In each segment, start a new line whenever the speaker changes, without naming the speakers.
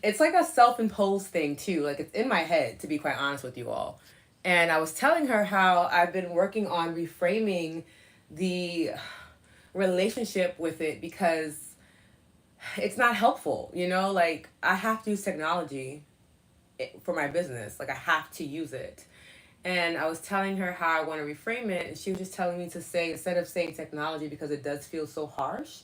It's like a self-imposed thing too. Like it's in my head, to be quite honest with you all. And I was telling her how I've been working on reframing the relationship with it because it's not helpful, you know? Like I have to use technology for my business. Like I have to use it. And I was telling her how I want to reframe it, and she was just telling me to say, instead of saying technology because it does feel so harsh,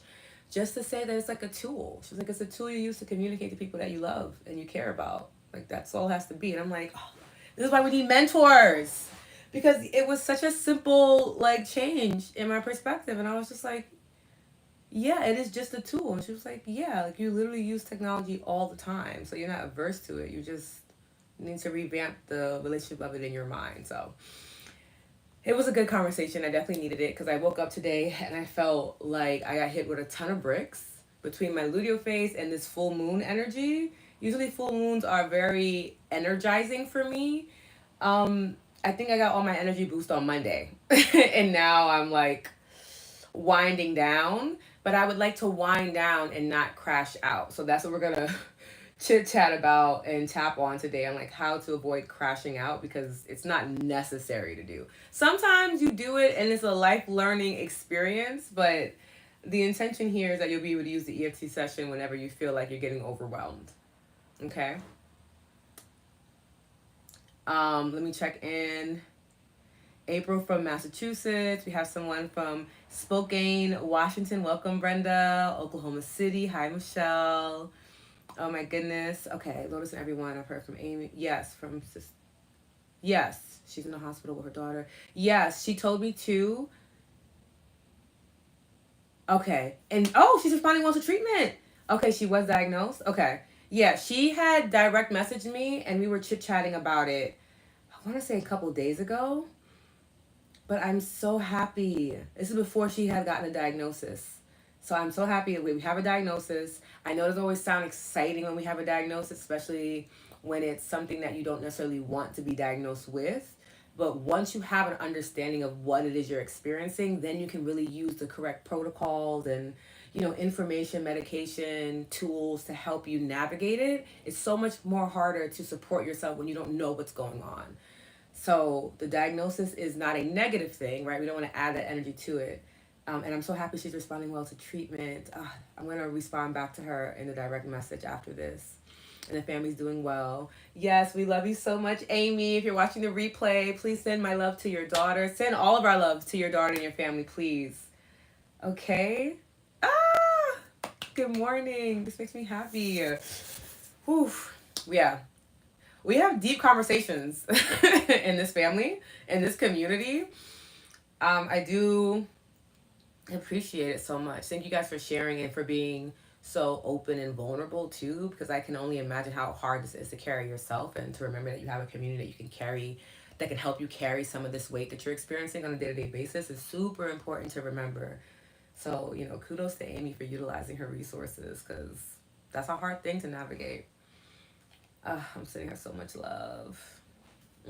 just to say that it's like a tool. She's like, it's a tool you use to communicate to people that you love and you care about. Like that's all it has to be. And I'm like, oh, this is why we need mentors. Because it was such a simple like change in my perspective. And I was just like, yeah, it is just a tool. And she was like, yeah, like you literally use technology all the time. So you're not averse to it. You just need to revamp the relationship of it in your mind. So it was a good conversation. I definitely needed it because I woke up today and I felt like I got hit with a ton of bricks between my luteal phase and this full moon energy. Usually, full moons are very energizing for me. I think I got all my energy boost on Monday, and now I'm like winding down. But I would like to wind down and not crash out. So that's what we're gonna chit chat about and tap on today on like how to avoid crashing out because it's not necessary to do. Sometimes you do it and it's a life learning experience, but the intention here is that you'll be able to use the EFT session whenever you feel like you're getting overwhelmed. Okay. Let me check in. April from Massachusetts. We have someone from Spokane, Washington. Welcome, Brenda. Oklahoma City. Hi, Michelle. Oh my goodness. Okay, Lotus and everyone. I've heard from Amy. Yes, from yes, she's in the hospital with her daughter. Yes, she told me too. Okay, and oh, she's responding well to treatment. Okay, she was diagnosed. Okay, yeah, she had direct messaged me, and we were chit chatting about it. I want to say a couple days ago, but I'm so happy. This is before she had gotten a diagnosis. So I'm so happy that we have a diagnosis. I know it doesn't always sound exciting when we have a diagnosis, especially when it's something that you don't necessarily want to be diagnosed with. But once you have an understanding of what it is you're experiencing, then you can really use the correct protocols and information, medication, tools to help you navigate it. It's so much more harder to support yourself when you don't know what's going on. So the diagnosis is not a negative thing, right? We don't want to add that energy to it. And I'm so happy she's responding well to treatment. I'm going to respond back to her in a direct message after this. And the family's doing well. Yes, we love you so much, Amy. If you're watching the replay, please send my love to your daughter. Send all of our love to your daughter and your family, please. Okay? Ah! Good morning. This makes me happy. Whew. Yeah, we have deep conversations in this family, in this community. I do appreciate it so much. Thank you guys for sharing and for being so open and vulnerable too, because I can only imagine how hard this is to carry yourself and to remember that you have a community that you can carry, that can help you carry some of this weight that you're experiencing on a day-to-day basis is super important to remember. So, kudos to Amy for utilizing her resources because that's a hard thing to navigate. I'm sending her so much love.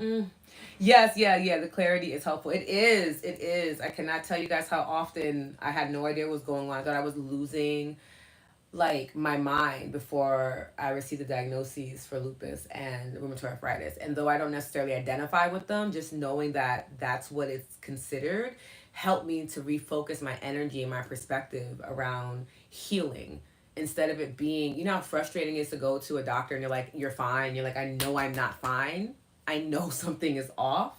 Mm. Yes, yeah. The clarity is helpful. It is. It is. I cannot tell you guys how often I had no idea what was going on. I thought I was losing like my mind before I received the diagnoses for lupus and rheumatoid arthritis. And though I don't necessarily identify with them, just knowing that that's what it's considered helped me to refocus my energy and my perspective around healing instead of it being, how frustrating it is to go to a doctor and you're like, you're fine. You're like, I know I'm not fine. I know something is off.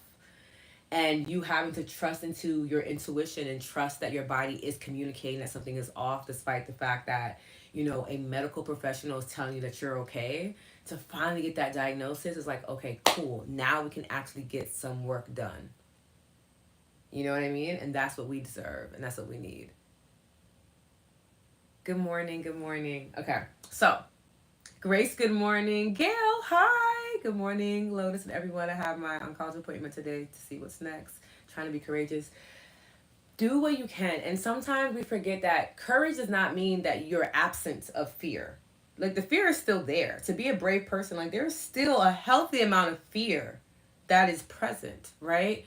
And you having to trust into your intuition and trust that your body is communicating that something is off, despite the fact that, a medical professional is telling you that you're okay. To finally get that diagnosis is like, okay, cool. Now we can actually get some work done. You know what I mean? And that's what we deserve and that's what we need. Good morning. Good morning. Okay. So, Grace, good morning. Gail, hi. Good morning, Lotus, and everyone. I have my oncology appointment today to see what's next. Trying to be courageous. Do what you can. And sometimes we forget that courage does not mean that you're absent of fear. Like the fear is still there. To be a brave person, like there's still a healthy amount of fear that is present, right?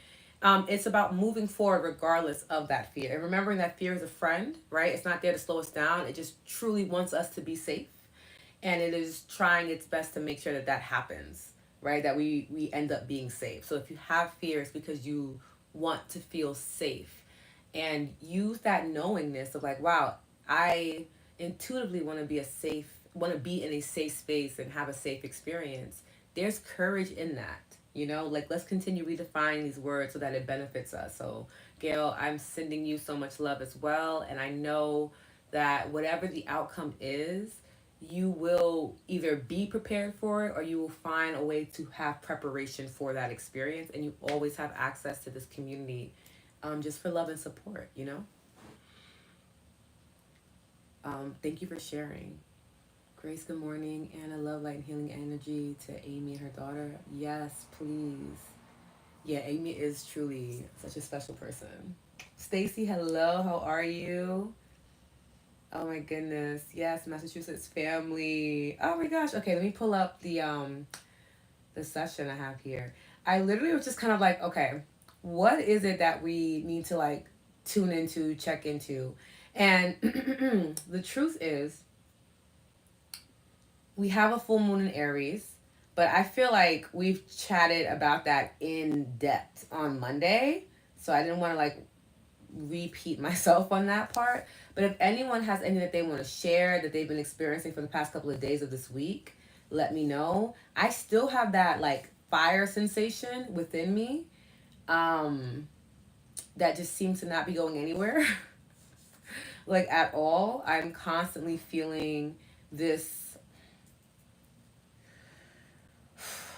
It's about moving forward regardless of that fear. And remembering that fear is a friend, right? It's not there to slow us down. It just truly wants us to be safe and it is trying its best to make sure that that happens, right? That we end up being safe. So if you have fears because you want to feel safe, and use that knowingness of like, wow, I intuitively want to be in a safe space and have a safe experience. There's courage in that, like let's continue redefining these words so that it benefits us. So Gail, I'm sending you so much love as well, and I know that whatever the outcome is, you will either be prepared for it or you will find a way to have preparation for that experience, and you always have access to this community, just for love and support. Thank you for sharing. Grace, good morning. Anna, love, light, and healing energy to Amy and her daughter. Yes, please. Yeah, Amy is truly such a special person. Stacy, hello. How are you? Oh my goodness. Yes, Massachusetts family. Oh my gosh. Okay, let me pull up the session I have here. I literally was just kind of like, okay, what is it that we need to like tune into, check into? And the truth is, we have a full moon in Aries, but I feel like we've chatted about that in depth on Monday. So I didn't want to like repeat myself on that part. But if anyone has anything that they want to share that they've been experiencing for the past couple of days of this week, let me know. I still have that like fire sensation within me, um, that just seems to not be going anywhere, like at all. I'm constantly feeling this.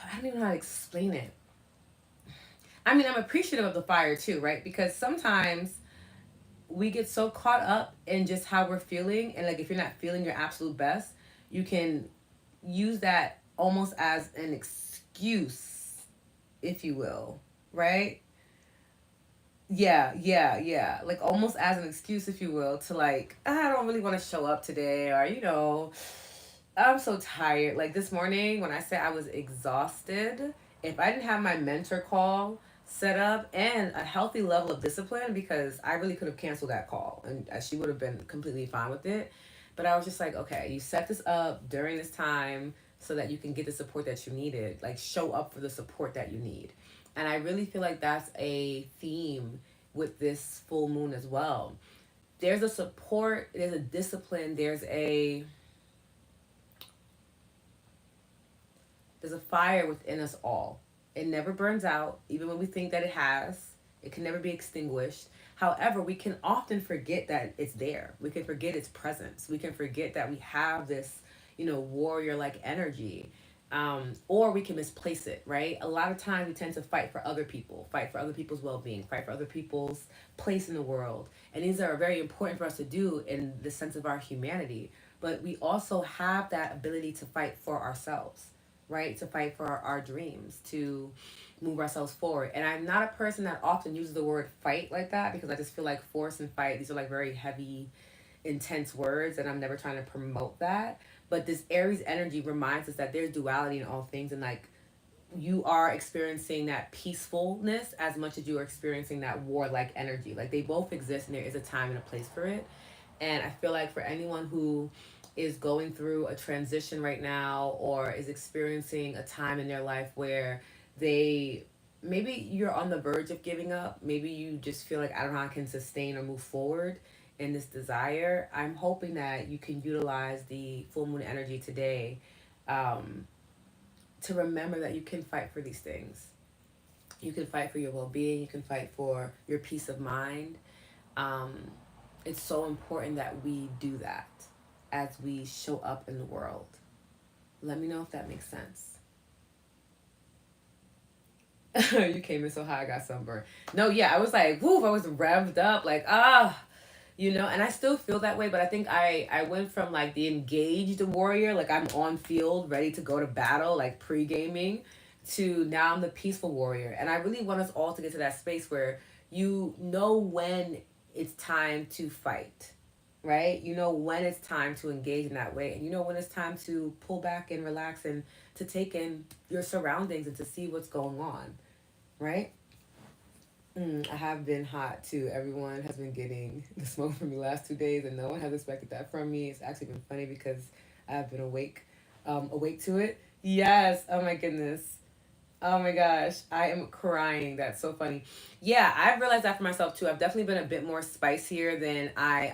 I don't even know how to explain it. I mean, I'm appreciative of the fire too, right? Because sometimes we get so caught up in just how we're feeling, and like if you're not feeling your absolute best, you can use that almost as an excuse, if you will, right? Yeah, like almost as an excuse, if you will, to like, I don't really want to show up today, or I'm so tired. Like this morning when I said I was exhausted, if I didn't have my mentor call set up and a healthy level of discipline, because I really could have canceled that call and she would have been completely fine with it. But I was just like, okay, you set this up during this time so that you can get the support that you needed. Like show up for the support that you need. And I really feel like that's a theme with this full moon as well. There's a support, there's a discipline, there's a fire within us all. It never burns out, even when we think that it has. It can never be extinguished. However, we can often forget that it's there. We can forget its presence. We can forget that we have this, warrior like energy. Or we can misplace it, right? A lot of times we tend to fight for other people, fight for other people's well being, fight for other people's place in the world. And these are very important for us to do in the sense of our humanity. But we also have that ability to fight for ourselves, right? To fight for our dreams, to move ourselves forward. And I'm not a person that often uses the word fight like that, because I just feel like force and fight, these are like very heavy, intense words, and I'm never trying to promote that. But this Aries energy reminds us that there's duality in all things, and like you are experiencing that peacefulness as much as you are experiencing that warlike energy. Like they both exist, and there is a time and a place for it. And I feel like for anyone who is going through a transition right now or is experiencing a time in their life where they maybe you're on the verge of giving up, maybe you just feel like I don't know how I can sustain or move forward in this desire, I'm hoping that you can utilize the full moon energy today, um, to remember that you can fight for these things. You can fight for your well-being, you can fight for your peace of mind. um, it's so important that we do that as we show up in the world. Let me know if that makes sense. You came in so high, I got sunburned. No, yeah, I was like, woof, I was revved up, like, and I still feel that way, but I think I went from like the engaged warrior, like I'm on field, ready to go to battle, like pre-gaming, to now I'm the peaceful warrior. And I really want us all to get to that space where you know when it's time to fight, right? You know when it's time to engage in that way, and you know when it's time to pull back and relax and to take in your surroundings and to see what's going on, right? I have been hot too. Everyone has been getting the smoke from me the last 2 days, and no one has expected that from me. It's actually been funny because I've been awake awake to it. Yes. Oh my goodness. Oh my gosh, I am crying. That's so funny. Yeah, I've realized that for myself too. I've definitely been a bit more spicier than I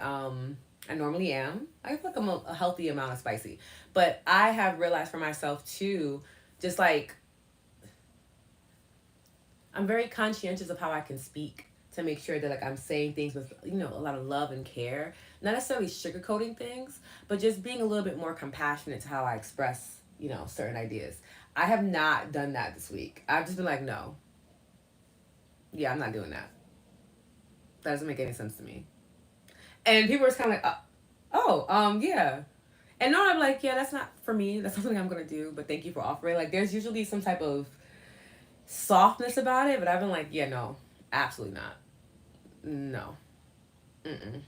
normally am. I feel like I'm a healthy amount of spicy, but I have realized for myself too, just like I'm very conscientious of how I can speak to make sure that like I'm saying things with a lot of love and care, not necessarily sugarcoating things, but just being a little bit more compassionate to how I express certain ideas. I have not done that this week. I've just been like, no, yeah, I'm not doing that. That doesn't make any sense to me. And people are just kind of like, yeah. And no, I'm like, yeah, that's not for me. That's not something I'm gonna do. But thank you for offering. Like, there's usually some type of softness about it, but I've been like, yeah, no, absolutely not. No. Mm-mm.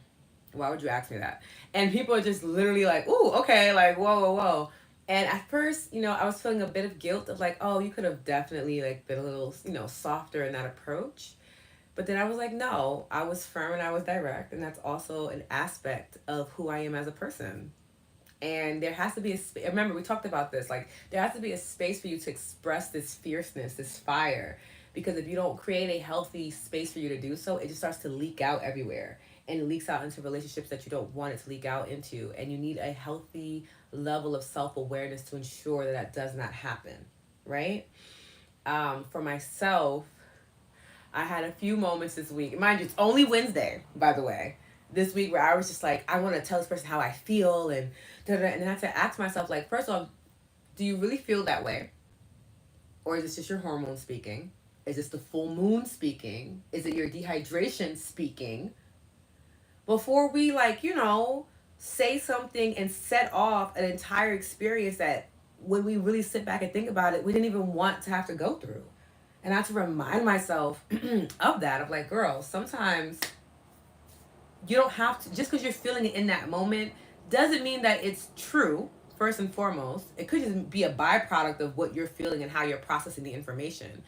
Why would you ask me that? And people are just literally like, ooh, okay, like, whoa, whoa, whoa. And at first, I was feeling a bit of guilt of like, oh, you could have definitely like been a little, softer in that approach. But then I was like, no, I was firm and I was direct. And that's also an aspect of who I am as a person. And there has to be a space. Remember, we talked about this. Like, there has to be a space for you to express this fierceness, this fire. Because if you don't create a healthy space for you to do so, it just starts to leak out everywhere. And it leaks out into relationships that you don't want it to leak out into. And you need a healthy level of self awareness to ensure that that does not happen. Right? For myself, I had a few moments this week. Mind you, it's only Wednesday, by the way. This week where I was just like, I want to tell this person how I feel and and then I had to ask myself, like, first of all, do you really feel that way? Or is this just your hormones speaking? Is this the full moon speaking? Is it your dehydration speaking? Before we say something and set off an entire experience that when we really sit back and think about it, we didn't even want to have to go through. And I had to remind myself of that, of like, girl, sometimes you don't have to, just because you're feeling it in that moment, doesn't mean that it's true, first and foremost. It could just be a byproduct of what you're feeling and how you're processing the information.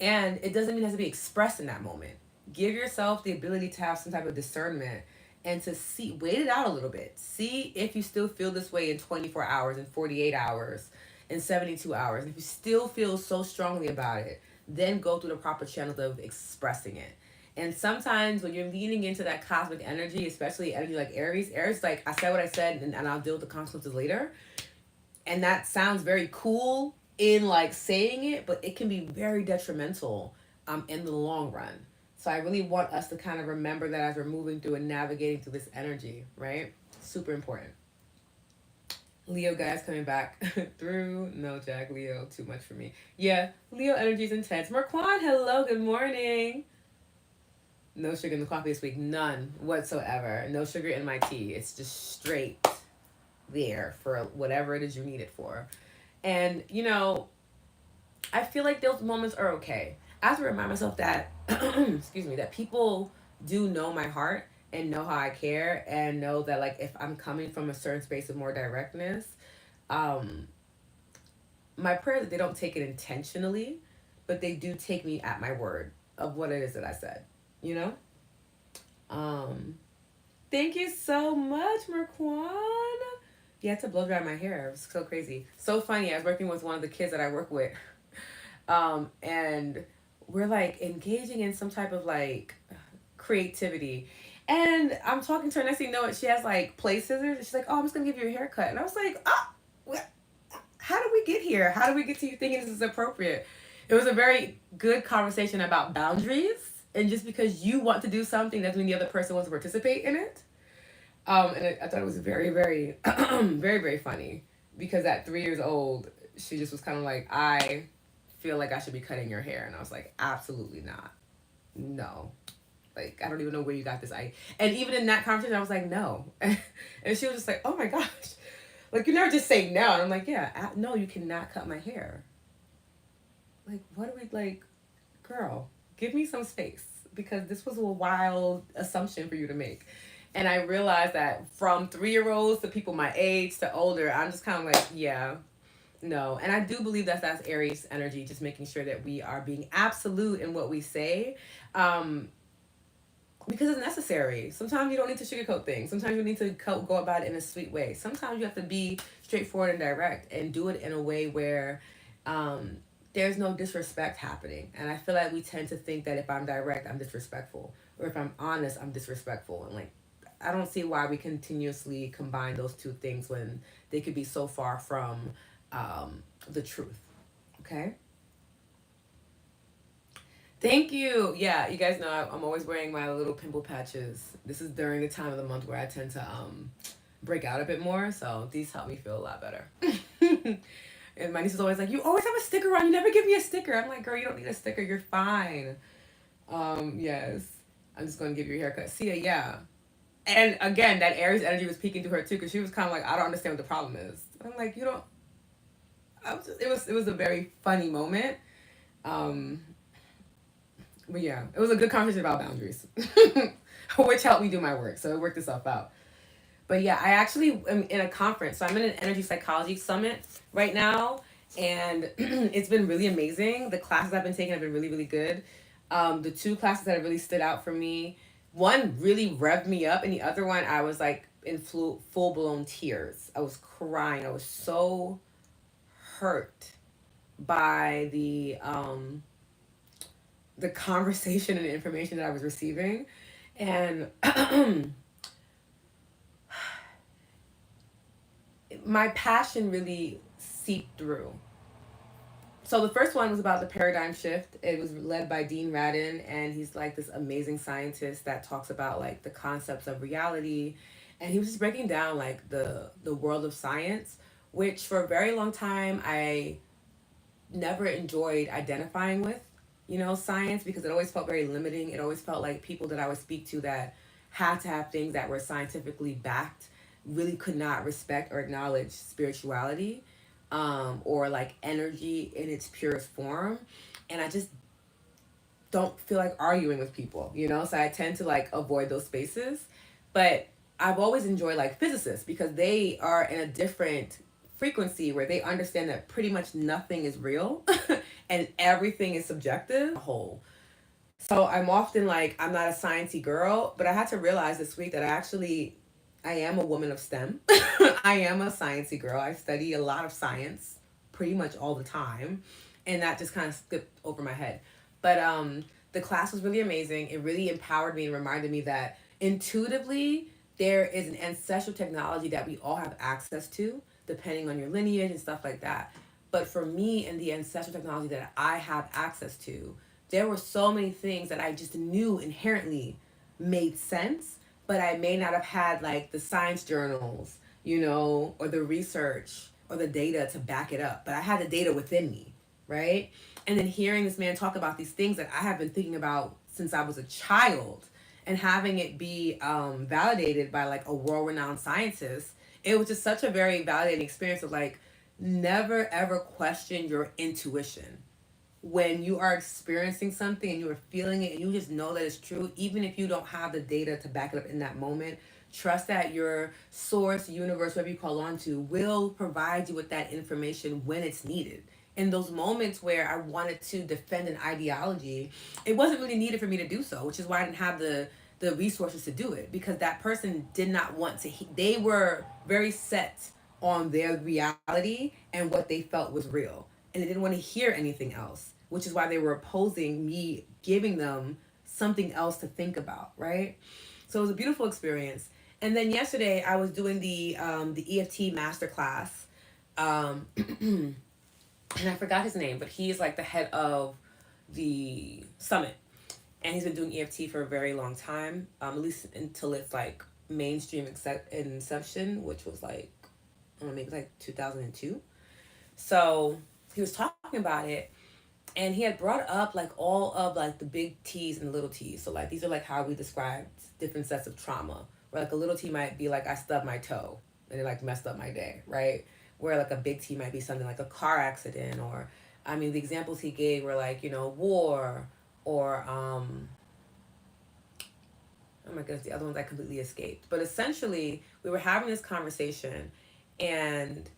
And it doesn't mean it has to be expressed in that moment. Give yourself the ability to have some type of discernment and to wait it out a little bit. See if you still feel this way in 24 hours, in 48 hours, in 72 hours. And if you still feel so strongly about it, then go through the proper channels of expressing it. And sometimes when you're leaning into that cosmic energy, especially energy like Aries like, I said what I said and I'll deal with the consequences later. And that sounds very cool in like saying it, but it can be very detrimental in the long run. So I really want us to kind of remember that as we're moving through and navigating through this energy, right? Super important. Leo guys coming back through. No, Jack, Leo, too much for me. Yeah, Leo energy is intense. Marquand, hello, good morning. No sugar in the coffee this week. None whatsoever. No sugar in my tea. It's just straight there for whatever it is you need it for. And, I feel like those moments are okay. I have to remind myself that, excuse me, that people do know my heart and know how I care and know that, like, if I'm coming from a certain space of more directness, um, my prayer is that they don't take it intentionally, but they do take me at my word of what it is that I said, you know? Um, Thank you so much, Marquand. You had to blow dry my hair. It was so crazy. So funny. I was working with one of the kids that I work with. And we're like engaging in some type of like creativity. And I'm talking to her, next thing you know it, she has like play scissors. And she's like, oh, I'm just going to give you a haircut. And I was like, how did we get here? How did we get to you thinking this is appropriate? It was a very good conversation about boundaries. And just because you want to do something doesn't mean the other person wants to participate in it. I thought it was very, very, very, very funny because at 3 years old, she just was kind of like, I feel like I should be cutting your hair. And I was like, absolutely not. No. Like, I don't even know where you got this. And even in that conversation, I was like, no. And she was just like, oh my gosh. Like, you never just say no. And I'm like, yeah, no, you cannot cut my hair. Like, what are we, like, girl, give me some space because this was a wild assumption for you to make. And I realized that from 3-year-olds to people my age to older, I'm just kind of like, yeah, no. And I do believe that's Aries energy, just making sure that we are being absolute in what we say. Um, because it's necessary. Sometimes you don't need to sugarcoat things. Sometimes you need to go about it in a sweet way. Sometimes you have to be straightforward and direct and do it in a way where um, there's no disrespect happening. And I feel like we tend to think that if I'm direct, I'm disrespectful, or if I'm honest, I'm disrespectful. And like, I don't see why we continuously combine those two things when they could be so far from the truth. Okay. Thank you. Yeah, you guys know I'm always wearing my little pimple patches. This is during the time of the month where I tend to break out a bit more, so these help me feel a lot better. And my niece is always like, "You always have a sticker on. You never give me a sticker." I'm like, "Girl, you don't need a sticker. You're fine." Yes. I'm just gonna give you a haircut. See ya, yeah. And again, that Aries energy was peeking through her too, because she was kind of like, "I don't understand what the problem is." I'm like, "You don't." It was a very funny moment. Um, But yeah, it was a good conversation about boundaries, which helped me do my work. So it worked itself out. But yeah, I actually am in a conference. So I'm in an energy psychology summit right now. And it's been really amazing. The classes I've been taking have been really, really good. The two classes that have really stood out for me, one really revved me up, and the other one I was like in full blown tears. I was crying. I was so hurt by the conversation and information that I was receiving. And my passion really seeped through. So the first one was about the paradigm shift. It was led by Dean Radin, and he's like this amazing scientist that talks about like the concepts of reality, and he was just breaking down like the world of science, which for a very long time I never enjoyed identifying with, science, because it always felt very limiting. It always felt like people that I would speak to that had to have things that were scientifically backed really could not respect or acknowledge spirituality, or like energy in its purest form. And I just don't feel like arguing with people. So I tend to like avoid those spaces. But I've always enjoyed like physicists because they are in a different frequency where they understand that pretty much nothing is real and everything is subjective whole. So I'm often like, I'm not a sciencey girl, but I had to realize this week that I am a woman of STEM. I am a sciencey girl. I study a lot of science pretty much all the time, and that just kind of skipped over my head. But the class was really amazing. It really empowered me and reminded me that intuitively there is an ancestral technology that we all have access to, depending on your lineage and stuff like that. But for me and the ancestral technology that I have access to, there were so many things that I just knew inherently made sense, but I may not have had like the science journals, or the research or the data to back it up. But I had the data within me, right? And then hearing this man talk about these things that I have been thinking about since I was a child, and having it be validated by like a world renowned scientist, it was just such a very validating experience of like, never ever question your intuition when you are experiencing something and you are feeling it and you just know that it's true, even if you don't have the data to back it up in that moment. Trust that your source, universe, whatever you call on to, will provide you with that information when it's needed. In those moments where I wanted to defend an ideology, it wasn't really needed for me to do so, which is why I didn't have the resources to do it, because that person did not want to. They were very set on their reality and what they felt was real, and they didn't want to hear anything else, which is why they were opposing me giving them something else to think about, right? So it was a beautiful experience. And then yesterday I was doing the EFT masterclass, and I forgot his name, but he's like the head of the summit, and he's been doing EFT for a very long time, at least until it's like mainstream inception, which was like, I don't know, maybe like 2002. So he was talking about it, and he had brought up like all of like the big T's and the little T's. So like these are like how we describe different sets of trauma. Where like a little T might be like, I stubbed my toe and it like messed up my day, right? Where like a big T might be something like a car accident, or I mean the examples he gave were like, war, or oh my goodness, the other ones I completely escaped. But essentially we were having this conversation, and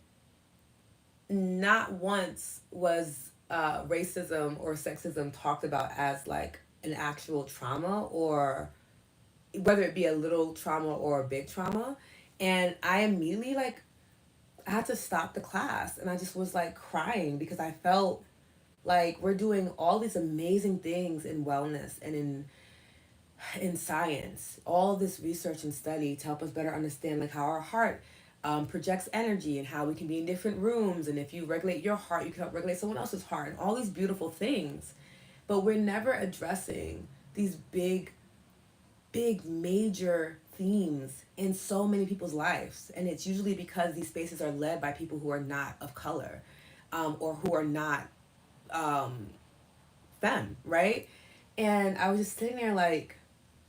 not once was racism or sexism talked about as like an actual trauma or whether it be a little trauma or a big trauma. And I immediately, like, I had to stop the class, and I just was like crying because I felt like we're doing all these amazing things in wellness and in science, all this research and study to help us better understand like how our heart projects energy, and how we can be in different rooms, and if you regulate your heart you can help regulate someone else's heart, and all these beautiful things. But we're never addressing these big major themes in so many people's lives, and it's usually because these spaces are led by people who are not of color, or who are not um, femme, right? And I was just sitting there like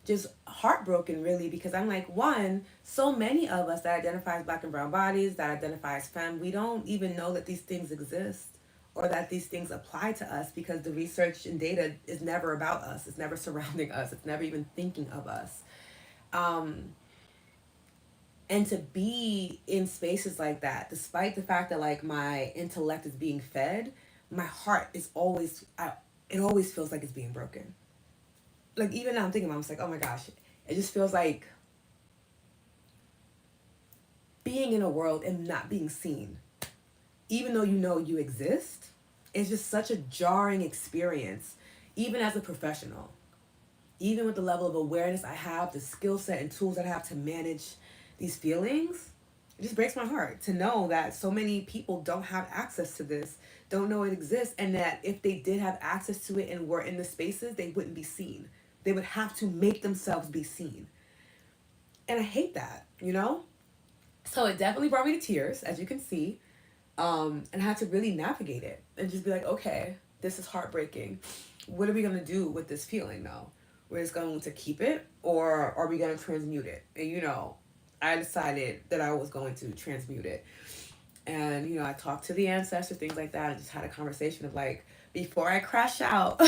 just heartbroken, really, because I'm like, one, so many of us that identify as black and brown bodies, that identify as femme, we don't even know that these things exist or that these things apply to us, because the research and data is never about us, it's never surrounding us, it's never even thinking of us. um and to be in spaces like that, despite the fact that like my intellect is being fed, my heart is always it always feels like it's being broken. Like, even now I'm thinking about it, I'm just like, oh my gosh, it just feels like being in a world and not being seen, even though you know you exist. It's just such a jarring experience, even as a professional, even with the level of awareness I have, the skill set and tools that I have to manage these feelings. It just breaks my heart to know that so many people don't have access to this, don't know it exists, and that if they did have access to it and were in the spaces, they wouldn't be seen. They would have to make themselves be seen. And I hate that, you know? So it definitely brought me to tears, as you can see. And I had to really navigate it and just be like, okay, this is heartbreaking. What are we gonna do with this feeling though? We're just going to keep it, or are we gonna transmute it? And I decided that I was going to transmute it. And I talked to the ancestors, things like that, and just had a conversation of like, before I crash out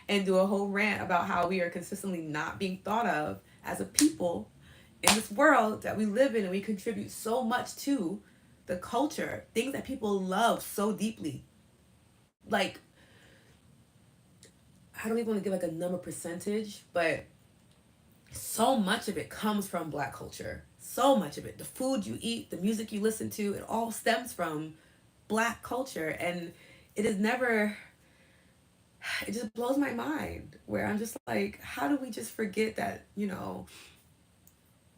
and do a whole rant about how we are consistently not being thought of as a people in this world that we live in, and we contribute so much to the culture, things that people love so deeply. Like, I don't even want to give like a number percentage, but so much of it comes from black culture. So much of it. The food you eat, the music you listen to, it all stems from black culture. And it is never, it just blows my mind, where I'm just like, how do we just forget that,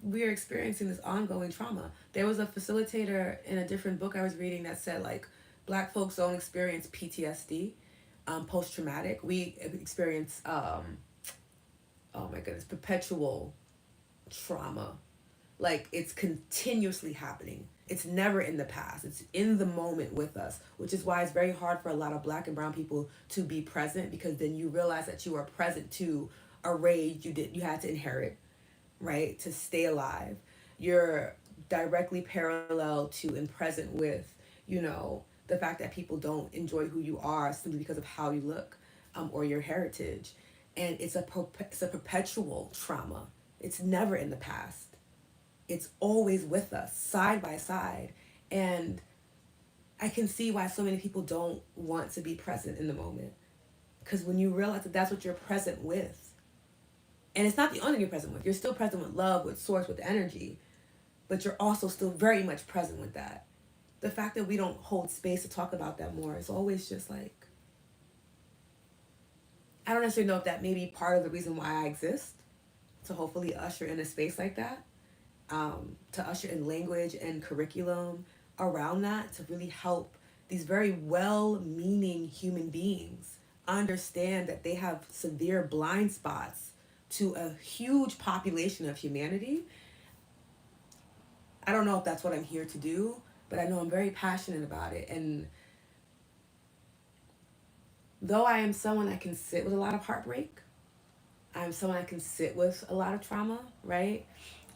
we are experiencing this ongoing trauma? There was a facilitator in a different book I was reading that said like, black folks don't experience PTSD, post traumatic. We experience, oh my goodness, perpetual trauma. Like, it's continuously happening. It's never in the past. It's in the moment with us, which is why it's very hard for a lot of black and brown people to be present, because then you realize that you are present to a rage you had to inherit, right? To stay alive. You're directly parallel to and present with, the fact that people don't enjoy who you are simply because of how you look, or your heritage. And it's a perpetual trauma. It's never in the past. It's always with us, side by side. And I can see why so many people don't want to be present in the moment. Because when you realize that that's what you're present with, and it's not the only thing you're present with, you're still present with love, with source, with energy, but you're also still very much present with that. The fact that we don't hold space to talk about that more is always just like, I don't necessarily know if that may be part of the reason why I exist, to hopefully usher in a space like that, to usher in language and curriculum around that, to really help these very well meaning human beings understand that they have severe blind spots to a huge population of humanity. I don't know if that's what I'm here to do, but I know I'm very passionate about it. And though I am someone that can sit with a lot of heartbreak, I'm someone that can sit with a lot of trauma, right?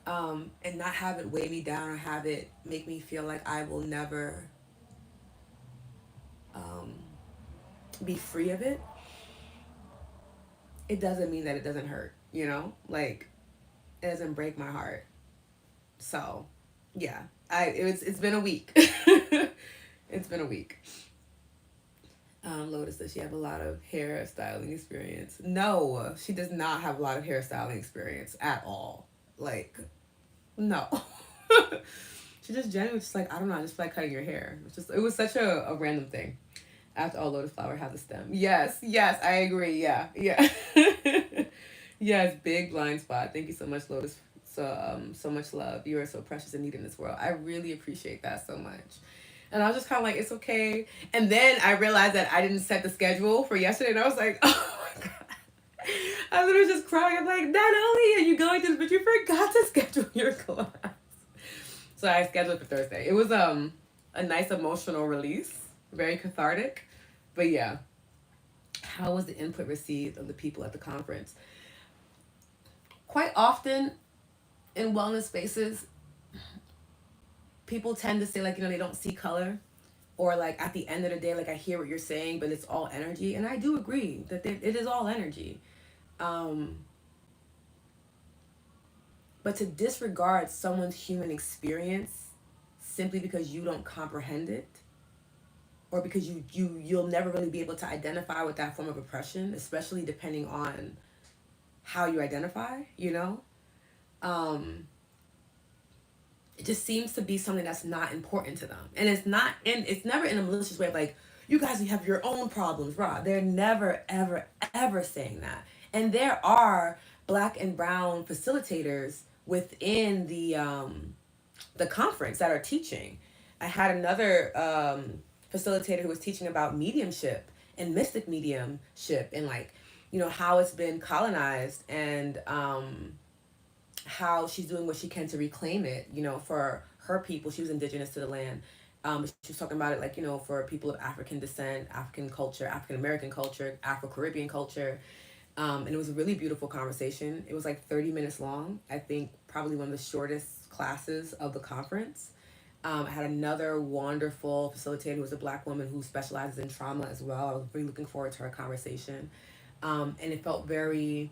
And not have it weigh me down or have it make me feel like I will never um, be free of it. It doesn't mean that it doesn't hurt, Like, it doesn't break my heart. So, yeah, it's been a week. It's been a week. Lotus, does she have a lot of hairstyling experience? No, she does not have a lot of hairstyling experience at all. Like, no. She just genuinely just like, I don't know, I just like cutting your hair. It was such a random thing. After all lotus flower has a stem. Yes, yes, I agree. Yeah, yeah. Yes, big blind spot. Thank you so much, Lotus. So much love. You are so precious and needed in this world. I really appreciate that so much. And I was just kind of like, it's okay. And then I realized that I didn't set the schedule for yesterday, and I was like, oh my god. I literally just crying. I'm like, not only are you going to this, but you forgot to schedule your class. So I scheduled for Thursday. It was a nice emotional release, very cathartic. But yeah, how was the input received of the people at the conference? Quite often in wellness spaces, people tend to say like, they don't see color, or like at the end of the day, like I hear what you're saying, but it's all energy, and I do agree that it is all energy. Um, but to disregard someone's human experience simply because you don't comprehend it, or because you'll never really be able to identify with that form of oppression, especially depending on how you identify, um, it just seems to be something that's not important to them. And it's never in a malicious way of like, you guys have your own problems, raw. They're never, ever, ever saying that. And there are black and brown facilitators within the conference that are teaching. I had another facilitator who was teaching about mediumship and mystic mediumship, and like, how it's been colonized, and how she's doing what she can to reclaim it, for her people. She was indigenous to the land. She was talking about it like, for people of African descent, African culture, African American culture, Afro Caribbean culture. And it was a really beautiful conversation. It was like 30 minutes long. I think probably one of the shortest classes of the conference. I had another wonderful facilitator who was a black woman who specializes in trauma as well. I was really looking forward to her conversation. And it felt very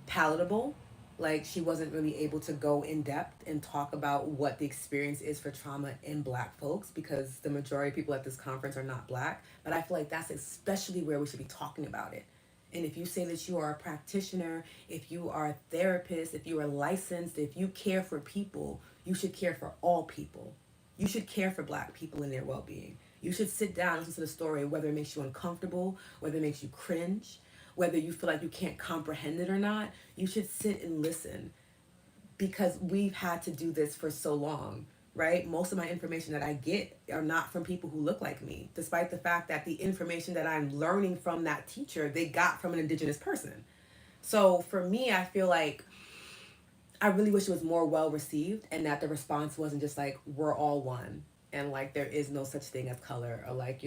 palatable. Like she wasn't really able to go in depth and talk about what the experience is for trauma in black folks, because the majority of people at this conference are not black. But I feel like that's especially where we should be talking about it. And if you say that you are a practitioner, if you are a therapist, if you are licensed, if you care for people, you should care for all people. You should care for black people and their well-being. You should sit down and listen to the story, whether it makes you uncomfortable, whether it makes you cringe, whether you feel like you can't comprehend it or not. You should sit and listen, because we've had to do this for so long, right? Most of my information that I get are not from people who look like me, despite the fact that the information that I'm learning from that teacher, they got from an indigenous person. So for me, I feel like I really wish it was more well received, and that the response wasn't just like, we're all one, and like there is no such thing as color, or like,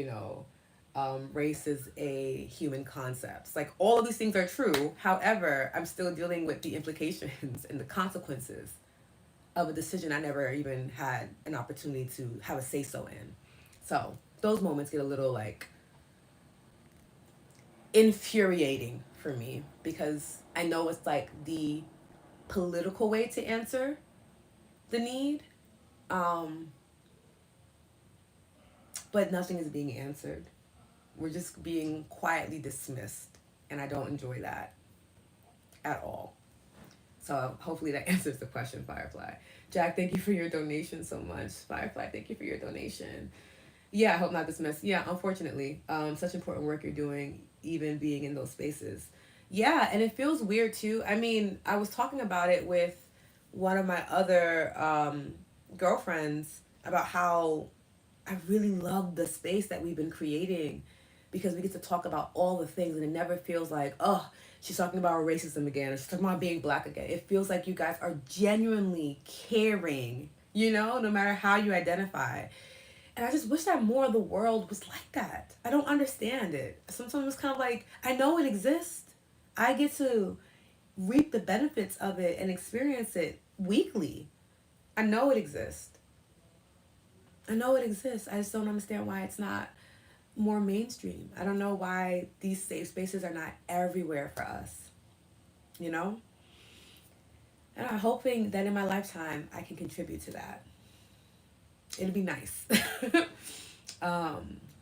race is a human concept. Like all of these things are true. However, I'm still dealing with the implications and the consequences of a decision I never even had an opportunity to have a say so in. So those moments get a little like infuriating for me, because I know it's like the political way to answer the need, um, but nothing is being answered. We're just being quietly dismissed, and I don't enjoy that at all. So hopefully that answers the question, Firefly. Jack, thank you for your donation so much. Firefly, thank you for your donation. Yeah, I hope not dismissed. Yeah, unfortunately, such important work you're doing, even being in those spaces. Yeah, and it feels weird too. I mean, I was talking about it with one of my other girlfriends about how I really love the space that we've been creating, because we get to talk about all the things, and it never feels like, oh, she's talking about racism again, or she's talking about being black again. It feels like you guys are genuinely caring, no matter how you identify. And I just wish that more of the world was like that. I don't understand it. Sometimes it's kind of like, I know it exists. I get to reap the benefits of it and experience it weekly. I know it exists. I know it exists. I just don't understand why it's not more mainstream. I don't know why these safe spaces are not everywhere for us, you know? And I'm hoping that in my lifetime I can contribute to that. It'd be nice.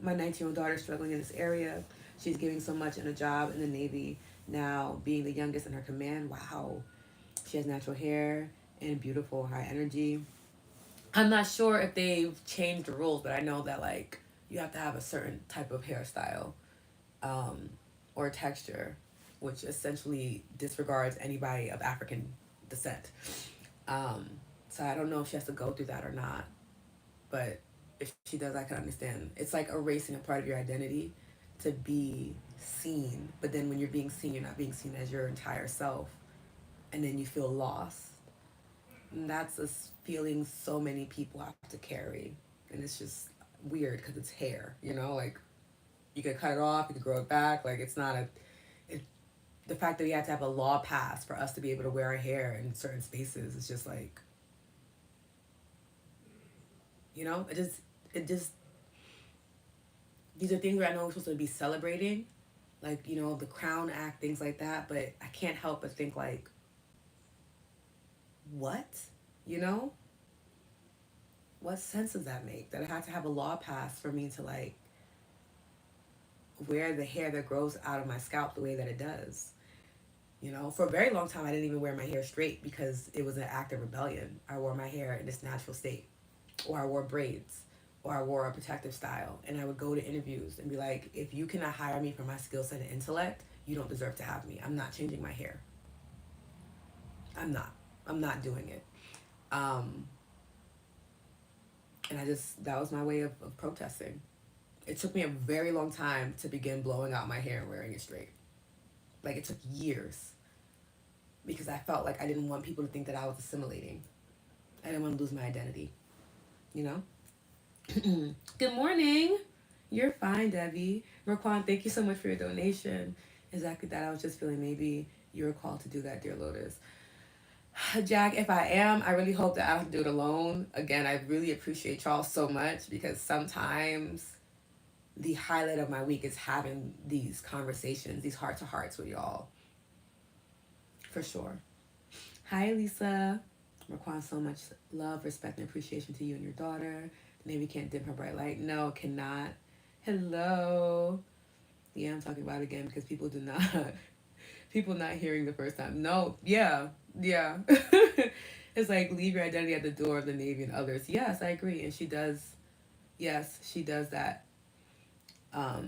My 19-year-old daughter is struggling in this area. She's giving so much in a job in the Navy now, being the youngest in her command. Wow. She has natural hair and beautiful high energy. I'm not sure if they've changed the rules, but I know that like you have to have a certain type of hairstyle, um, or texture, which essentially disregards anybody of African descent. Um, so I don't know if she has to go through that or not, but if she does, I can understand. It's like erasing a part of your identity to be seen, but then when you're being seen, you're not being seen as your entire self, and then you feel lost. And that's a feeling so many people have to carry, and it's just weird because it's hair, you know, like you could cut it off, you could grow it back. Like it's not a it, the fact that we have to have a law passed for us to be able to wear our hair in certain spaces is just like, you know, it just these are things that I know we're supposed to be celebrating, like, you know, the Crown Act, things like that, but I can't help but think like, what? You know? What sense does that make? That I have to have a law passed for me to like wear the hair that grows out of my scalp the way that it does. You know, for a very long time, I didn't even wear my hair straight because it was an act of rebellion. I wore my hair in its natural state, or I wore braids, or I wore a protective style. And I would go to interviews and be like, if you cannot hire me for my skill set and intellect, you don't deserve to have me. I'm not changing my hair. I'm not. I'm not doing it. Um, and that was my way of protesting. It took me a very long time to begin blowing out my hair and wearing it straight. Like, it took years because I felt like I didn't want people to think that I was assimilating. I didn't want to lose my identity, you know? Good morning. You're fine, Debbie. Raquan, thank you so much for your donation. Exactly that. I was just feeling maybe you're called to do that, dear Lotus. Jack, if I am, I really hope that I don't have to do it alone. Again, I really appreciate y'all so much because sometimes the highlight of my week is having these conversations, these heart to hearts with y'all. For sure. Hi, Lisa. Raquan, so much love, respect, and appreciation to you and your daughter. Maybe can't dim her bright light. No, cannot. Hello. Yeah, I'm talking about it again because people do not, people not hearing the first time. No, yeah, yeah. It's like leave your identity at the door of the Navy and others. Yes, I agree. And she does, yes, she does that.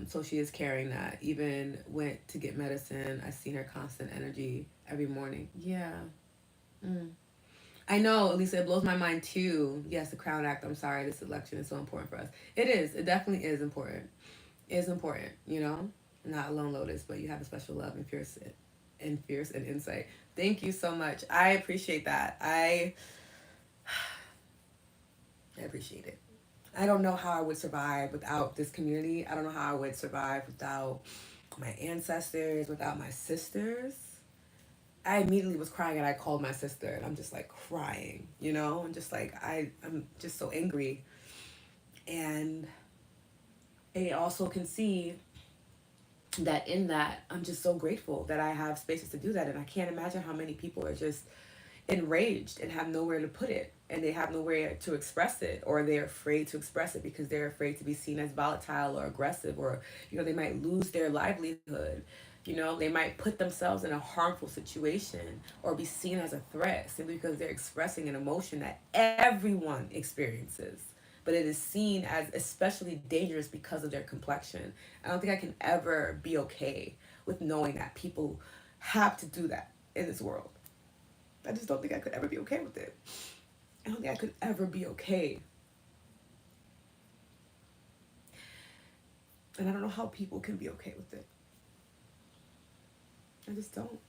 So she is carrying that. Even went to get medicine. I seen her constant energy every morning. Yeah. Mm. I know, Lisa, it blows my mind too. Yes, the Crown Act. I'm sorry, this election is so important for us. It is. It definitely is important. It is important, you know? Not alone, Lotus, but you have a special love and fierce and insight. Thank you so much. I appreciate that. I appreciate it. I don't know how I would survive without this community. I don't know how I would survive without my ancestors, without my sisters. I immediately was crying and I called my sister and I'm just like crying, you know? I'm just like I'm just so angry. And I also can see that in that I'm just so grateful that I have spaces to do that, and I can't imagine how many people are just enraged and have nowhere to put it, and they have nowhere to express it, or they're afraid to express it because they're afraid to be seen as volatile or aggressive, or you know, they might lose their livelihood. You know, they might put themselves in a harmful situation or be seen as a threat simply because they're expressing an emotion that everyone experiences, but it is seen as especially dangerous because of their complexion. I don't think I can ever be okay with knowing that people have to do that in this world. I just don't think I could ever be okay with it. I don't think I could ever be okay. And I don't know how people can be okay with it. I just don't.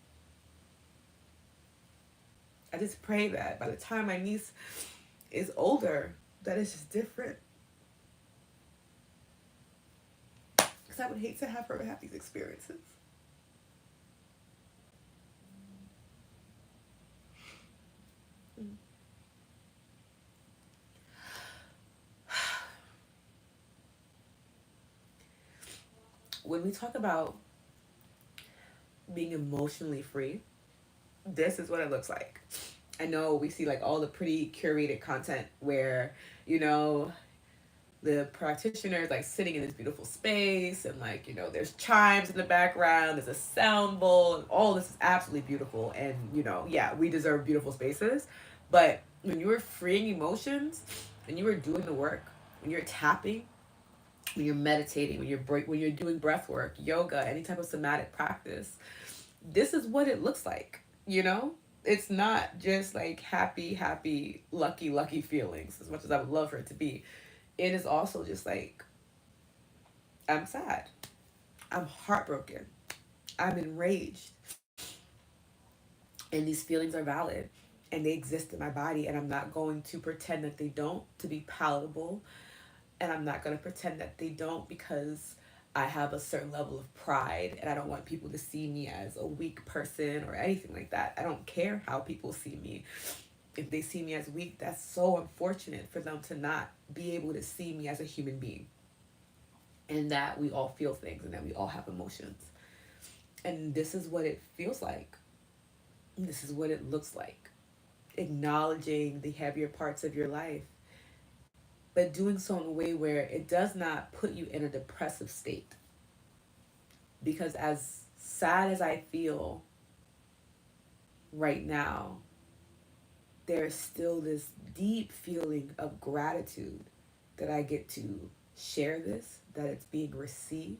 I just pray that by the time my niece is older, that it's just different. Because I would hate to have her have these experiences. When we talk about being emotionally free, this is what it looks like. I know we see like all the pretty curated content where, you know, the practitioner is like sitting in this beautiful space, and like, you know, there's chimes in the background, there's a sound bowl, and all this is absolutely beautiful. And, you know, yeah, we deserve beautiful spaces. But when you were freeing emotions and you were doing the work, when you're tapping, when you're meditating, when you're doing breath work, yoga, any type of somatic practice, this is what it looks like, you know? It's not just like happy, happy, lucky feelings, as much as I would love for it to be. It is also just like, I'm sad, I'm heartbroken, I'm enraged, and these feelings are valid and they exist in my body, and I'm not going to pretend that they don't to be palatable, and I'm not going to pretend that they don't because I have a certain level of pride and I don't want people to see me as a weak person or anything like that. I don't care how people see me. If they see me as weak, that's so unfortunate for them to not be able to see me as a human being, and that we all feel things and that we all have emotions. And this is what it feels like. This is what it looks like. Acknowledging the heavier parts of your life, but doing so in a way where it does not put you in a depressive state. Because as sad as I feel right now, there's still this deep feeling of gratitude that I get to share this, that it's being received,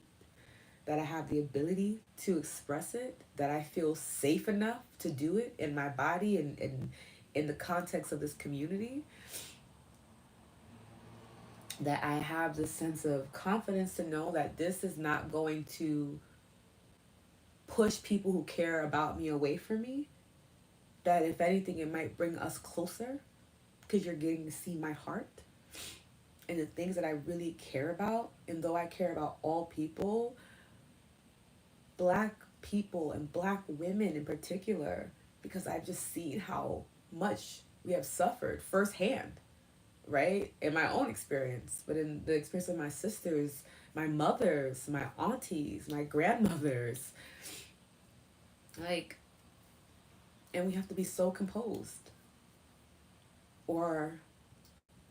that I have the ability to express it, that I feel safe enough to do it in my body and in the context of this community, that I have this sense of confidence to know that this is not going to push people who care about me away from me. That if anything, it might bring us closer because you're getting to see my heart and the things that I really care about. And though I care about all people, Black people and Black women in particular, because I've just seen how much we have suffered firsthand, right? In my own experience, but in the experience of my sisters, my mothers, my aunties, my grandmothers. Like, and we have to be so composed, or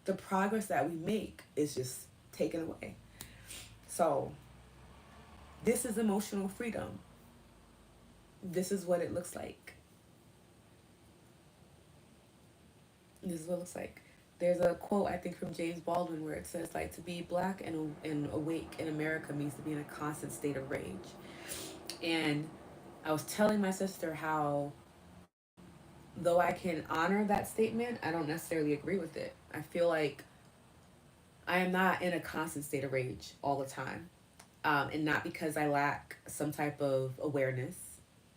the progress that we make is just taken away. So, this is emotional freedom. This is what it looks like. This is what it looks like. There's a quote, I think, from James Baldwin where it says, like, to be Black and awake in America means to be in a constant state of rage. And I was telling my sister how, though I can honor that statement, I don't necessarily agree with it. I feel like I am not in a constant state of rage all the time. And not because I lack some type of awareness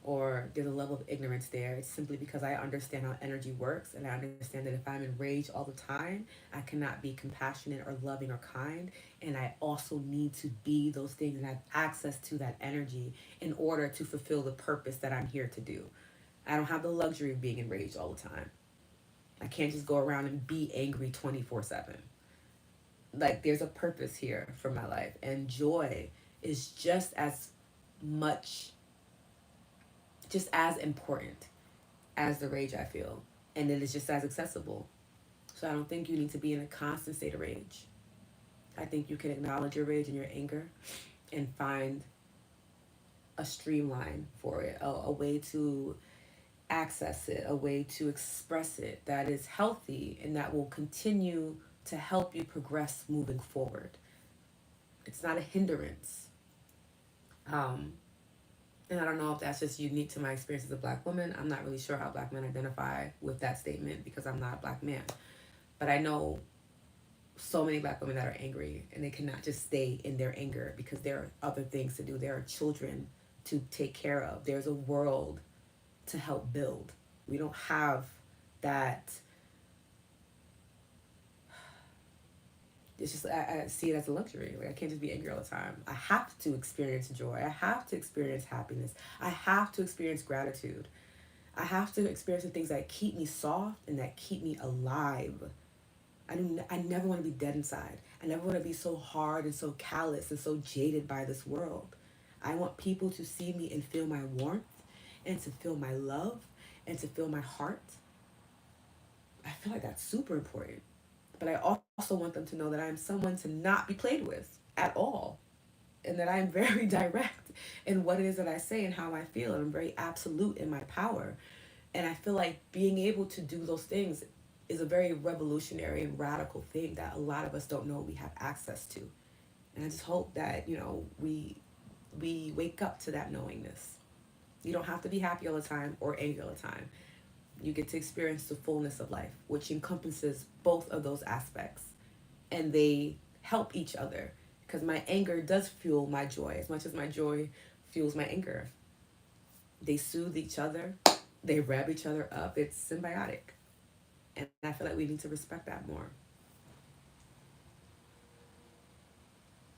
or there's a level of ignorance there. It's simply because I understand how energy works, and I understand that if I'm enraged all the time, I cannot be compassionate or loving or kind. And I also need to be those things and have access to that energy in order to fulfill the purpose that I'm here to do. I don't have the luxury of being enraged all the time. I can't just go around and be angry 24/7. Like, there's a purpose here for my life, and joy is just as much, just as important as the rage I feel, and it is just as accessible. So I don't think you need to be in a constant state of rage. I think you can acknowledge your rage and your anger and find a streamline for it, a way to access it, a way to express it that is healthy and that will continue to help you progress moving forward. It's not a hindrance. Um, and I don't know if that's just unique to my experience as a Black woman. I'm not really sure how Black men identify with that statement because I'm not a Black man. But I know so many Black women that are angry, and they cannot just stay in their anger because there are other things to do. There are children to take care of. There's a world to help build. We don't have that. It's just, I see it as a luxury. Like, I can't just be angry all the time. I have to experience joy. I have to experience happiness. I have to experience gratitude. I have to experience the things that keep me soft and that keep me alive. I never want to be dead inside. I never want to be so hard and so callous and so jaded by this world. I want people to see me and feel my warmth and to feel my love and to feel my heart. I feel like that's super important. but I also want them to know that I am someone to not be played with at all, and that I'm very direct in what it is that I say and how I feel, and I'm very absolute in my power. And I feel like being able to do those things is a very revolutionary and radical thing that a lot of us don't know we have access to. And I just hope that, we wake up to that knowingness. You don't have to be happy all the time or angry all the time. You get to experience the fullness of life, which encompasses both of those aspects. And they help each other, because my anger does fuel my joy as much as my joy fuels my anger. They soothe each other, they rev each other up. It's symbiotic. And I feel like we need to respect that more.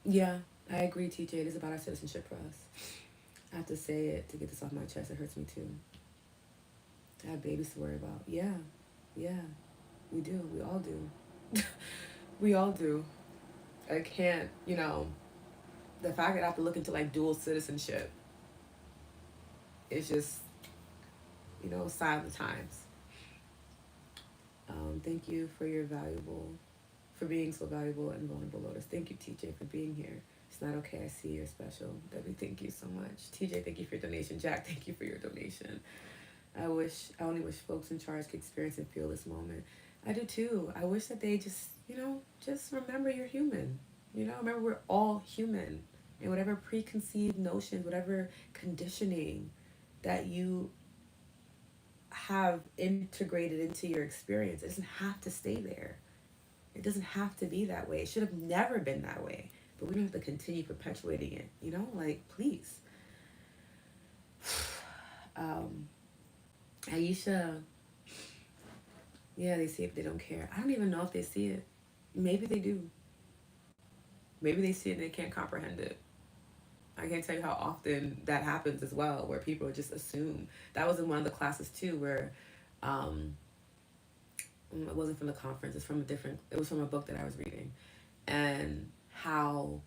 Yeah, I agree, TJ. It is about our citizenship for us. I have to say it to get this off my chest. It hurts me too. I have babies to worry about. Yeah, yeah, we do. We all do. We all do. I can't, the fact that I have to look into like dual citizenship is just, a sign of the times. Thank you for your valuable, for being so valuable and vulnerable, Lotus. Thank you, TJ, for being here. It's not okay. I see you're special. Debbie, thank you so much. TJ, thank you for your donation. Jack, thank you for your donation. I only wish folks in charge could experience and feel this moment. I do too. I wish that they just, just remember you're human. Remember we're all human. And whatever preconceived notions, whatever conditioning that you have integrated into your experience, it doesn't have to stay there. It doesn't have to be that way. It should have never been that way. But we don't have to continue perpetuating it. Like, please. Um, Aisha, yeah, they see it, but they don't care. I don't even know if they see it. Maybe they do. Maybe they see it and they can't comprehend it. I can't tell you how often that happens as well, where people just assume. That was in one of the classes too, where um, it wasn't from the conference. It was from a book that I was reading, and how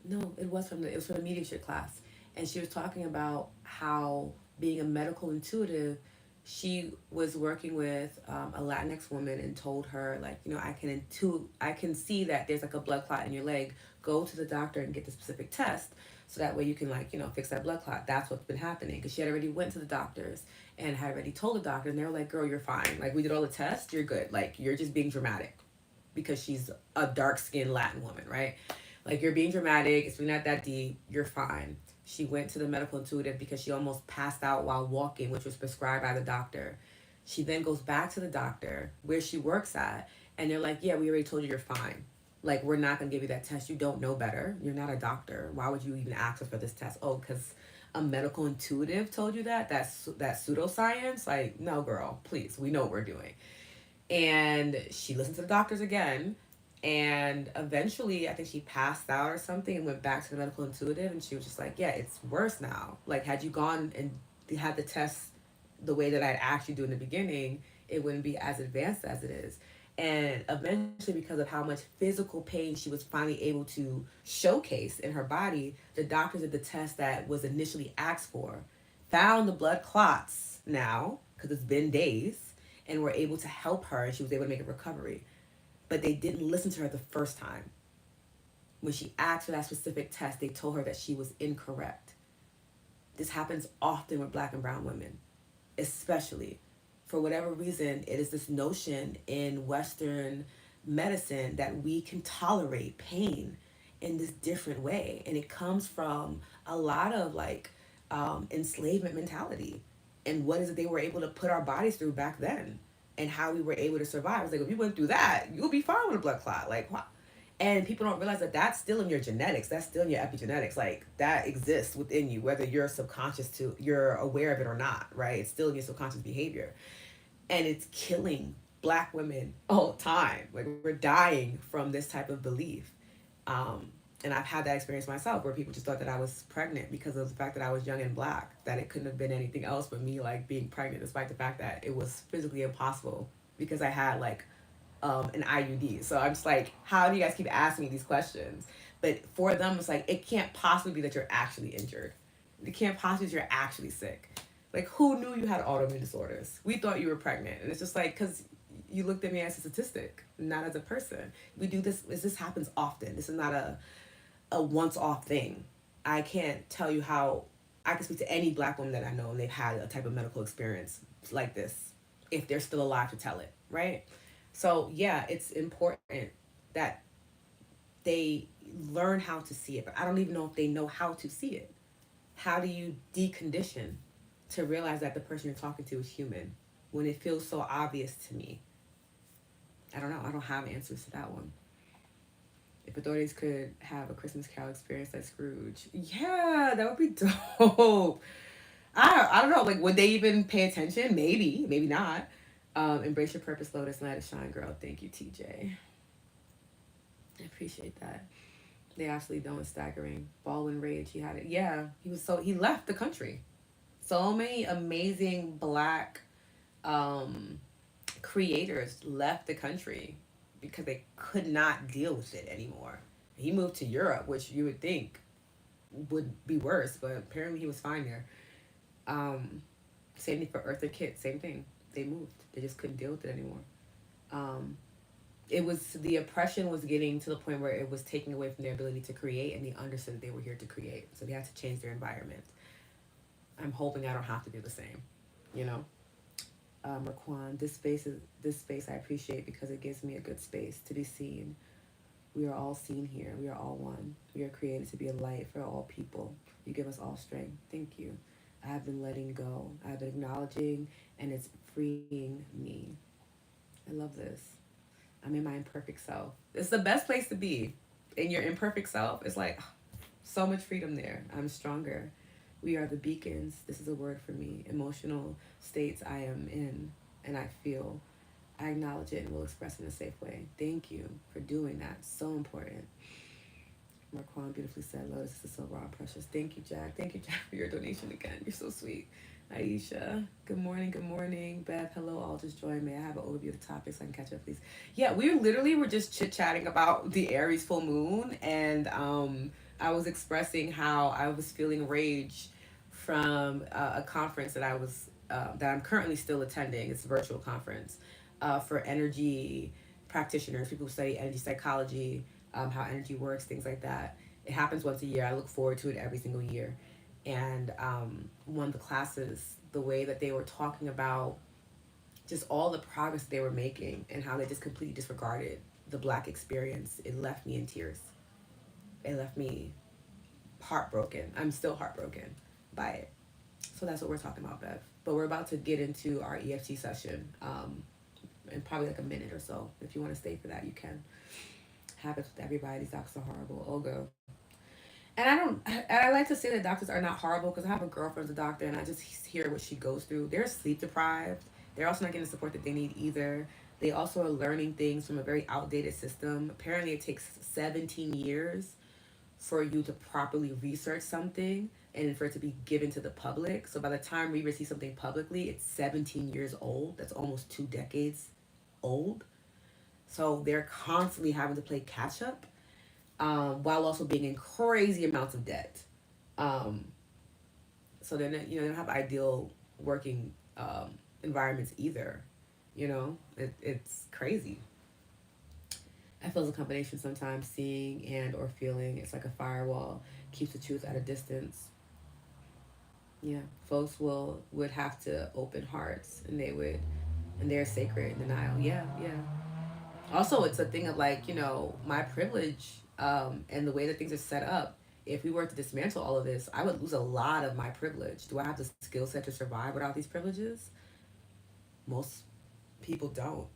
no, it was from the mediumship class, and she was talking about how being a medical intuitive, she was working with a Latinx woman and told her like, I can see that there's like a blood clot in your leg. Go to the doctor and get the specific test, so that way you can like fix that blood clot. That's what's been happening, because she had already went to the doctors and had already told the doctor, and they were like, girl, you're fine. Like, we did all the tests, you're good. Like, you're just being dramatic because she's a dark skinned Latin woman, right? Like, you're being dramatic. It's really not that deep. You're fine. She went to the medical intuitive because she almost passed out while walking, which was prescribed by the doctor. She then goes back to the doctor where she works at, and they're like, yeah, we already told you you're fine. Like, we're not going to give you that test. You don't know better. You're not a doctor. Why would you even ask us for this test? Oh, because a medical intuitive told you that? That's pseudoscience? Like, no, girl, please. We know what we're doing. And she listened to the doctors again, and eventually I think she passed out or something and went back to the medical intuitive, and she was just like, yeah, it's worse now. Like, had you gone and had the test the way that I'd asked you to do in the beginning, it wouldn't be as advanced as it is. And eventually, because of how much physical pain she was finally able to showcase in her body, the doctors did the test that was initially asked for, found the blood clots now, because it's been days, and were able to help her, and she was able to make a recovery. But they didn't listen to her the first time. When she asked for that specific test, they told her that she was incorrect. This happens often with black and brown women, especially. For whatever reason, it is this notion in Western medicine that we can tolerate pain in this different way. And it comes from a lot of like enslavement mentality, and what is it they were able to put our bodies through back then, and how we were able to survive. It's like, if you went through that, you'll be fine with a blood clot. Like, wow. And people don't realize that that's still in your genetics. That's still in your epigenetics. Like, that exists within you, whether you're aware of it or not, right? It's still in your subconscious behavior. And it's killing black women all the time. Like, we're dying from this type of belief. Um, and I've had that experience myself, where people just thought that I was pregnant because of the fact that I was young and black, that it couldn't have been anything else but me like being pregnant, despite the fact that it was physically impossible because I had like an IUD. So I'm just like, how do you guys keep asking me these questions? But for them, it's like, it can't possibly be that you're actually injured. It can't possibly be that you're actually sick. Like, who knew you had autoimmune disorders? We thought you were pregnant. And it's just like, because You looked at me as a statistic, not as a person. We do this. This happens often. This is not a once off thing. I can't tell you how I can speak to any black woman that I know and they've had a type of medical experience like this, if they're still alive to tell it, right? So yeah, it's important that they learn how to see it, but I don't even know if they know how to see it. How do you decondition to realize that the person you're talking to is human when it feels so obvious to me? I don't know. I don't have answers to that one. If authorities could have a Christmas Carol experience like Scrooge, yeah, that would be dope. I don't know. Like, would they even pay attention? Maybe, maybe not. Embrace your purpose, Lotus. Let it shine, girl. Thank you, TJ. I appreciate that. They absolutely don't. Staggering. Baldwin Rage. He had it. Yeah, he left the country. So many amazing black um, creators left the country because they could not deal with it anymore. He moved to Europe, which you would think would be worse, but apparently he was fine there. Um, Same thing for Eartha Kitt. Same thing. They moved. They just couldn't deal with it anymore. Um, it was the oppression was getting to the point where it was taking away from their ability to create, and they understood that they were here to create, so they had to change their environment. I'm hoping I don't have to do the same. You know. Raquan, this space I appreciate because it gives me a good space to be seen. We are all seen here. We are all one. We are created to be a light for all people. You give us all strength. Thank you. I have been letting go. I have been acknowledging, and it's freeing me. I love this. I'm in my imperfect self. It's the best place to be. In your imperfect self, it's like so much freedom there. I'm stronger. We are the beacons. This is a word for me. Emotional states I am in and I feel. I acknowledge it and will express in a safe way. Thank you for doing that. So important. Marquand beautifully said, Lotus, this is so raw and precious. Thank you, Jack. Thank you, Jack, for your donation again. You're so sweet. Aisha, good morning, good morning. Beth, hello, all just joined. May I have an overview of the topic so I can catch up, please? Yeah, we literally were just chit chatting about the Aries full moon, and I was expressing how I was feeling rage from a conference that I'm currently still attending. It's a virtual conference for energy practitioners, people who study energy psychology, how energy works, things like that. It happens once a year. I look forward to it every single year. And one of the classes, the way that they were talking about just all the progress they were making and how they just completely disregarded the black experience, it left me in tears. It left me heartbroken. I'm still heartbroken by it. So that's what we're talking about, Bev. But we're about to get into our EFT session in probably like a minute or so. If you want to stay for that, you can. Happens with everybody. These doctors are horrible. Olga. And I don't. And I like to say that doctors are not horrible because I have a girlfriend who's a doctor, and I just hear what she goes through. They're sleep deprived. They're also not getting the support that they need either. They also are learning things from a very outdated system. Apparently, it takes 17 years for you to properly research something and for it to be given to the public. So by the time we receive something publicly, it's 17 years old. That's almost 2 decades old. So they're constantly having to play catch up while also being in crazy amounts of debt. Um, so they're not, they don't have ideal working environments either. It's crazy. I feel it's a combination sometimes seeing and or feeling. It's like a firewall keeps the truth at a distance. Yeah, folks would have to open hearts and and they're sacred in denial. Yeah, yeah. Also, it's a thing of like my privilege and the way that things are set up. If we were to dismantle all of this, I would lose a lot of my privilege. Do I have the skill set to survive without these privileges? Most people don't,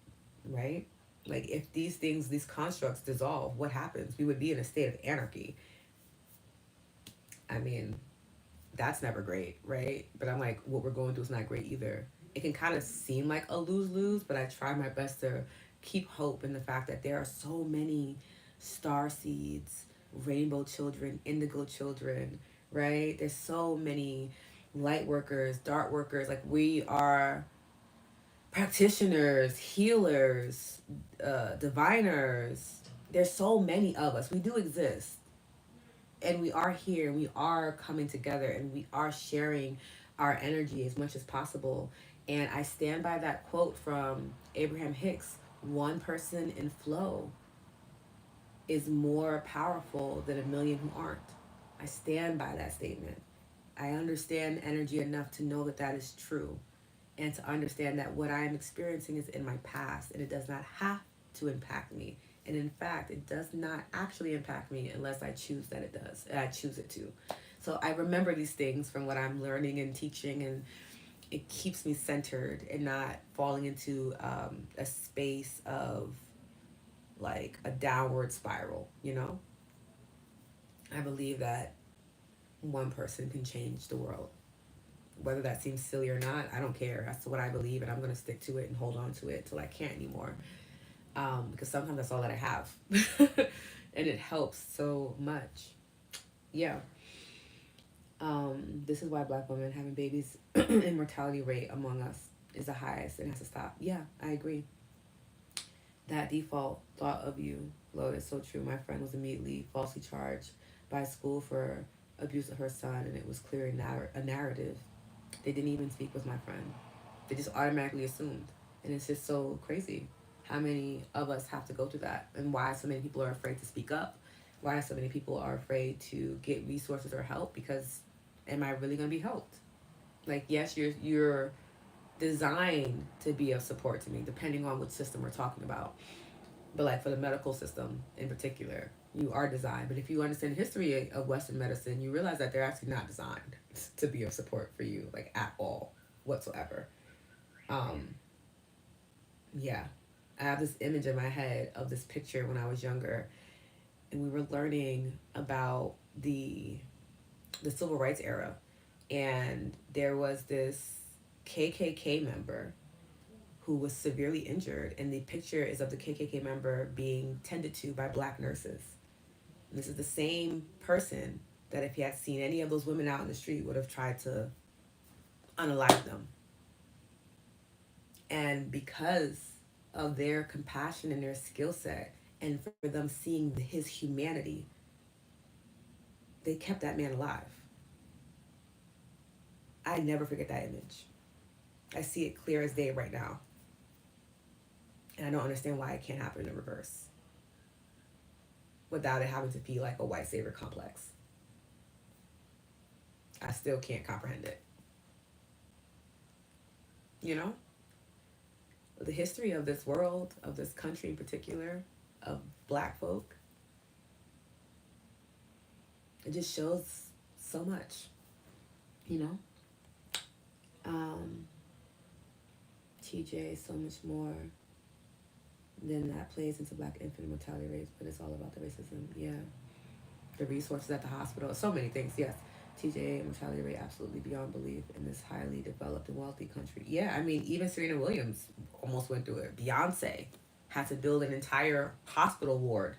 right? Like if these constructs dissolve, what happens? We would be in a state of anarchy. I mean, that's never great, right? But I'm like, what we're going through is not great either. It can kind of seem like a lose lose, but I try my best to keep hope in the fact that there are so many star seeds, rainbow children, indigo children, right? There's so many light workers, dark workers. Like we are practitioners, healers, diviners. There's so many of us. We do exist and we are here, we are coming together, and we are sharing our energy as much as possible. And I stand by that quote from Abraham Hicks: one person in flow is more powerful than a million who aren't. I stand by that statement. I understand energy enough to know that that is true, and to understand that what I am experiencing is in my past and it does not have to impact me. And in fact, it does not actually impact me unless I choose that it does, and I choose it to. So I remember these things from what I'm learning and teaching, and it keeps me centered and not falling into a space of like a downward spiral, you know? I believe that one person can change the world. Whether that seems silly or not, I don't care. That's what I believe, and I'm going to stick to it and hold on to it till I can't anymore. Because sometimes that's all that I have. And it helps so much. Yeah. This is why black women having babies and mortality rate among us is the highest and has to stop. Yeah, I agree. That default thought of you, Lord, is so true. My friend was immediately falsely charged by school for abuse of her son, and it was clearly a narrative. They didn't even speak with my friend. They just automatically assumed. And it's just so crazy how many of us have to go through that, and why so many people are afraid to speak up, why so many people are afraid to get resources or help, because am I really going to be helped? Like, yes, you're designed to be of support to me, depending on which system we're talking about. But like for the medical system in particular, you are designed. But if you understand the history of Western medicine, you realize that they're actually not designed to be of support for you, like at all, whatsoever. Um, yeah, I have this image in my head of this picture when I was younger, and we were learning about the civil rights era, and there was this KKK member who was severely injured, and the picture is of the KKK member being tended to by black nurses. And this is the same person that, if he had seen any of those women out in the street, would have tried to unalive them. And because of their compassion and their skill set, and for them seeing his humanity, they kept that man alive. I never forget that image. I see it clear as day right now. And I don't understand why it can't happen in the reverse without it having to be like a white savior complex. I still can't comprehend it. You know? The history of this world, of this country in particular, of black folk, it just shows so much, you know? Um, TJ, so much more than that plays into black infant mortality rates, but it's all about the racism. Yeah. The resources at the hospital, so many things, yes. TJ mortality rate absolutely beyond belief in this highly developed and wealthy country. Yeah, I mean, even Serena Williams almost went through it. Beyonce had to build an entire hospital ward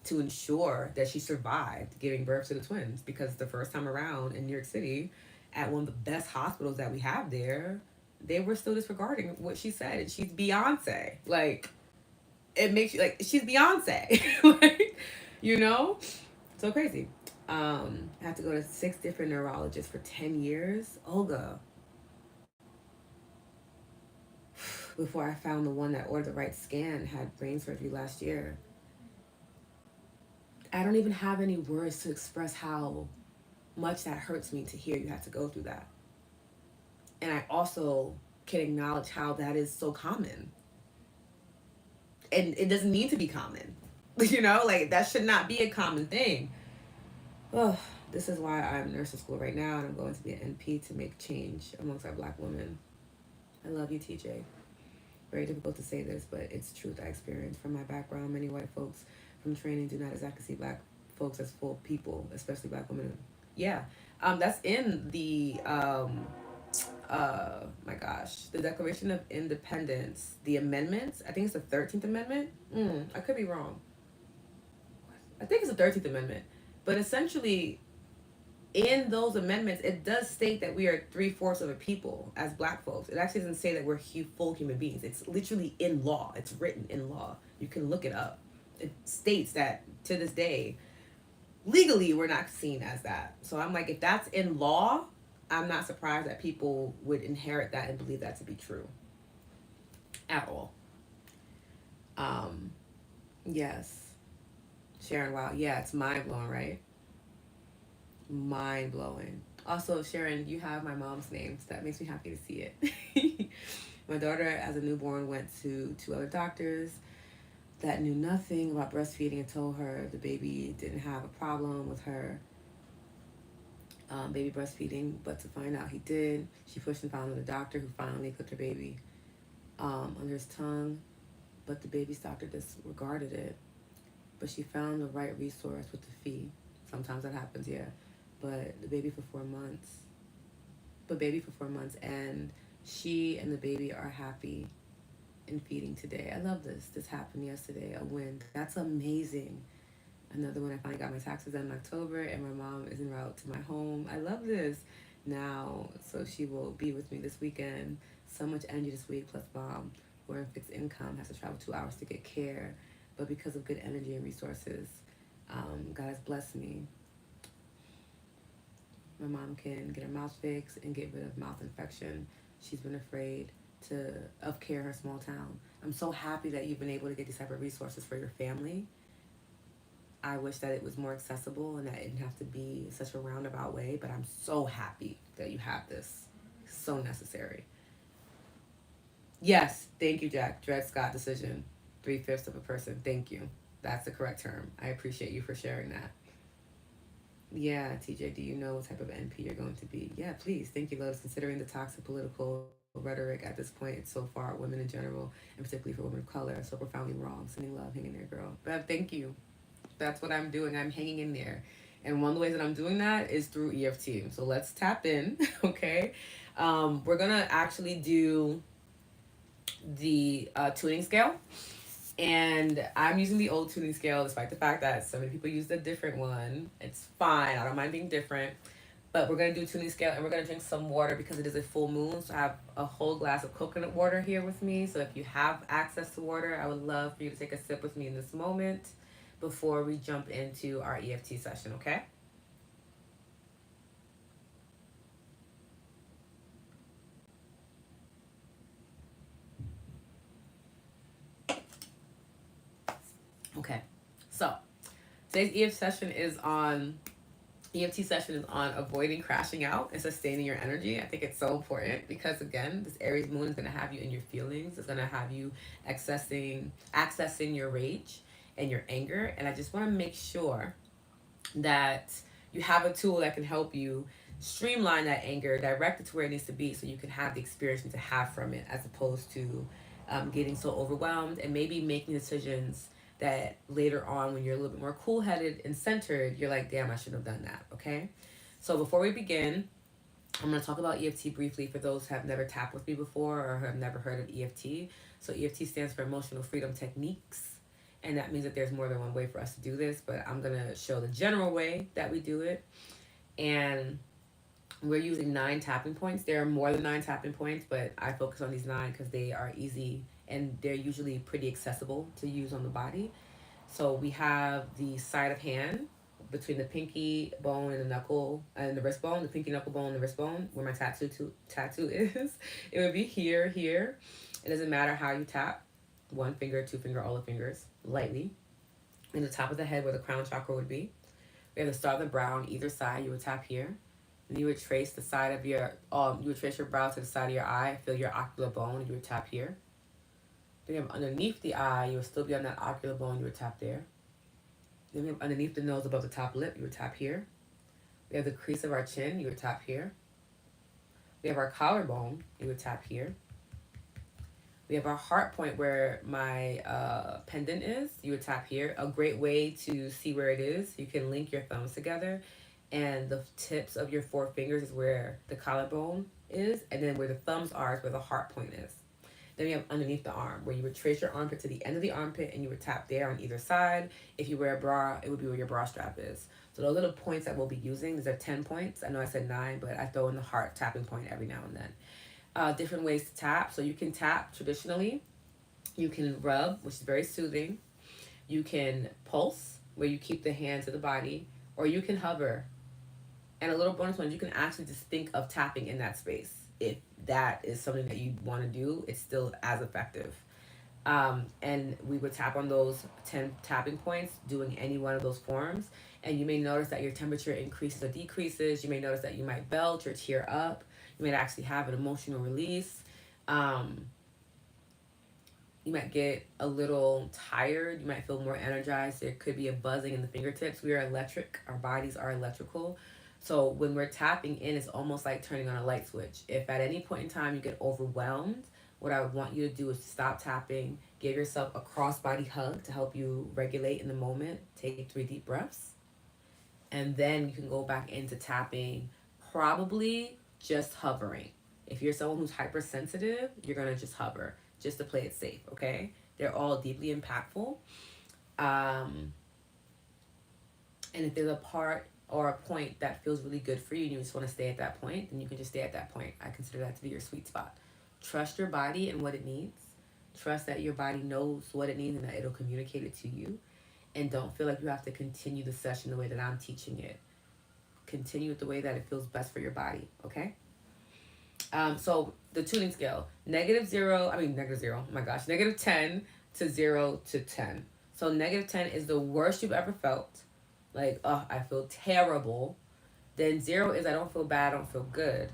to ensure that she survived giving birth to the twins, because the first time around in New York City, at one of the best hospitals that we have there, they were still disregarding what she said. And she's Beyonce. Like, it makes you like, she's Beyonce. Like, you know? So crazy. I had to go to 6 different neurologists for 10 years. Olga, before I found the one that ordered the right scan, had brain surgery last year. I don't even have any words to express how much that hurts me to hear you have to go through that. And I also can acknowledge how that is so common. And it doesn't need to be common. You know, like that should not be a common thing. Oh, this is why I'm in nursing school right now, and I'm going to be an NP to make change amongst our black women. I love you, TJ. Very difficult to say this, but it's truth I experienced from my background. Many white folks from training do not exactly see black folks as full people, especially black women. Yeah, that's in the my gosh, the Declaration of Independence, the amendments. I think it's the 13th Amendment. I could be wrong. I think it's the 13th Amendment, but essentially, in those amendments, it does state that we are 3/4 of a people as black folks. It actually doesn't say that we're full human beings. It's literally in law. It's written in law. You can look it up. It states that to this day, legally, we're not seen as that. So I'm like, if that's in law, I'm not surprised that people would inherit that and believe that to be true at all. Um, yes. Sharon, wow. Yeah, it's mind blowing, right? Mind blowing. Also, Sharon, you have my mom's name, so that makes me happy to see it. My daughter, as a newborn, went to two other doctors that knew nothing about breastfeeding and told her the baby didn't have a problem with her baby breastfeeding, but to find out he did, she pushed and found the doctor who finally put her baby under his tongue, but the baby's doctor disregarded it. But she found the right resource with the fee. Sometimes that happens, yeah. But the baby for 4 months, and she and the baby are happy and feeding today. I love this. This happened yesterday, a win. That's amazing. Another one, I finally got my taxes done in October, and my mom is en route to my home. I love this. Now, so she will be with me this weekend. So much energy this week, plus mom, who are in fixed income, has to travel 2 hours to get care. But because of good energy and resources, God has blessed me. My mom can get her mouth fixed and get rid of mouth infection. She's been afraid to of care her small town. I'm so happy that you've been able to get these type of resources for your family. I wish that it was more accessible and that it didn't have to be such a roundabout way, but I'm so happy that you have this. So necessary. Yes, thank you, Jack. Dred Scott decision. 3/5 of a person. Thank you. That's the correct term. I appreciate you for sharing that. Yeah, TJ, do you know what type of NP you're going to be? Yeah, please. Thank you, Lotus. Considering the toxic political rhetoric at this point, it's so far women in general, and particularly for women of color, so profoundly wrong. Sending love, hang in there, girl. Bev, thank you. That's what I'm doing. I'm hanging in there. And one of the ways that I'm doing that is through EFT. So let's tap in, okay? We're going to actually do the tuning scale. And I'm using the old tuning scale despite the fact that so many people use the different one. It's fine. I don't mind being different. But we're going to do tuning scale and we're going to drink some water because it is a full moon. So I have a whole glass of coconut water here with me. So if you have access to water, I would love for you to take a sip with me in this moment before we jump into our EFT session, okay? Okay. So today's EFT session is on avoiding crashing out and sustaining your energy. I think it's so important because again, this Aries moon is gonna have you in your feelings. It's gonna have you accessing your rage and your anger. And I just wanna make sure that you have a tool that can help you streamline that anger, direct it to where it needs to be so you can have the experience you need to have from it as opposed to getting so overwhelmed and maybe making decisions that later on when you're a little bit more cool headed and centered, you're like, damn, I shouldn't have done that. Okay. So before we begin, I'm going to talk about EFT briefly for those who have never tapped with me before or have never heard of EFT. So EFT stands for Emotional Freedom Techniques. And that means that there's more than one way for us to do this, but I'm going to show the general way that we do it. And we're using 9 tapping points. There are more than 9 tapping points, but I focus on these 9 because they are easy and they're usually pretty accessible to use on the body. So we have the side of hand between the pinky bone and the knuckle and the wrist bone, the pinky knuckle bone and the wrist bone, where my tattoo is. It would be here, here. It doesn't matter how you tap, one finger, two finger, all the fingers, lightly. In the top of the head where the crown chakra would be. We have the start of the brow on either side. You would tap here. And you would trace the side of you would trace your brow to the side of your eye. Feel your ocular bone. You would tap here. Then you have underneath the eye. You would still be on that ocular bone. You would tap there. Then we have underneath the nose above the top lip. You would tap here. We have the crease of our chin. You would tap here. We have our collarbone. You would tap here. We have our heart point where my pendant is. You would tap here. A great way to see where it is. You can link your thumbs together and the tips of your 4 fingers is where the collarbone is, and then where the thumbs are is where the heart point is. Then we have underneath the arm, where you would trace your armpit to the end of the armpit, and you would tap there on either side. If you wear a bra, it would be where your bra strap is. So those are the points that we'll be using. These are 10 points. I know I said 9, but I throw in the heart tapping point every now and then. Different ways to tap. So you can tap traditionally. You can rub, which is very soothing. You can pulse, where you keep the hand to the body, or you can hover, And a little bonus one, you can actually just think of tapping in that space. If that is something that you want to do, it's still as effective. And we would tap on those 10 tapping points, doing any one of those forms. And you may notice that your temperature increases or decreases. You may notice that you might belch or tear up. You might actually have an emotional release. Um, you might get a little tired. You might feel more energized. There could be a buzzing in the fingertips. We are electric. Our bodies are electrical. So when we're tapping in, it's almost like turning on a light switch. If at any point in time you get overwhelmed, what I would want you to do is stop tapping, give yourself a cross body hug to help you regulate in the moment. Take 3 deep breaths. And then you can go back into tapping, probably just hovering. If you're someone who's hypersensitive, you're going to just hover just to play it safe, okay? They're all deeply impactful. And if there's a part or a point that feels really good for you and you just want to stay at that point, then you can just stay at that point. I consider that to be your sweet spot. Trust your body and what it needs. Trust that your body knows what it needs and that it'll communicate it to you. And don't feel like you have to continue the session the way that I'm teaching it. Continue it the way that it feels best for your body, okay? So the tuning scale, -0, oh my gosh, -10 to 0 to 10. So -10 is the worst you've ever felt. Like, oh, I feel terrible. Then 0 is I don't feel bad, I don't feel good.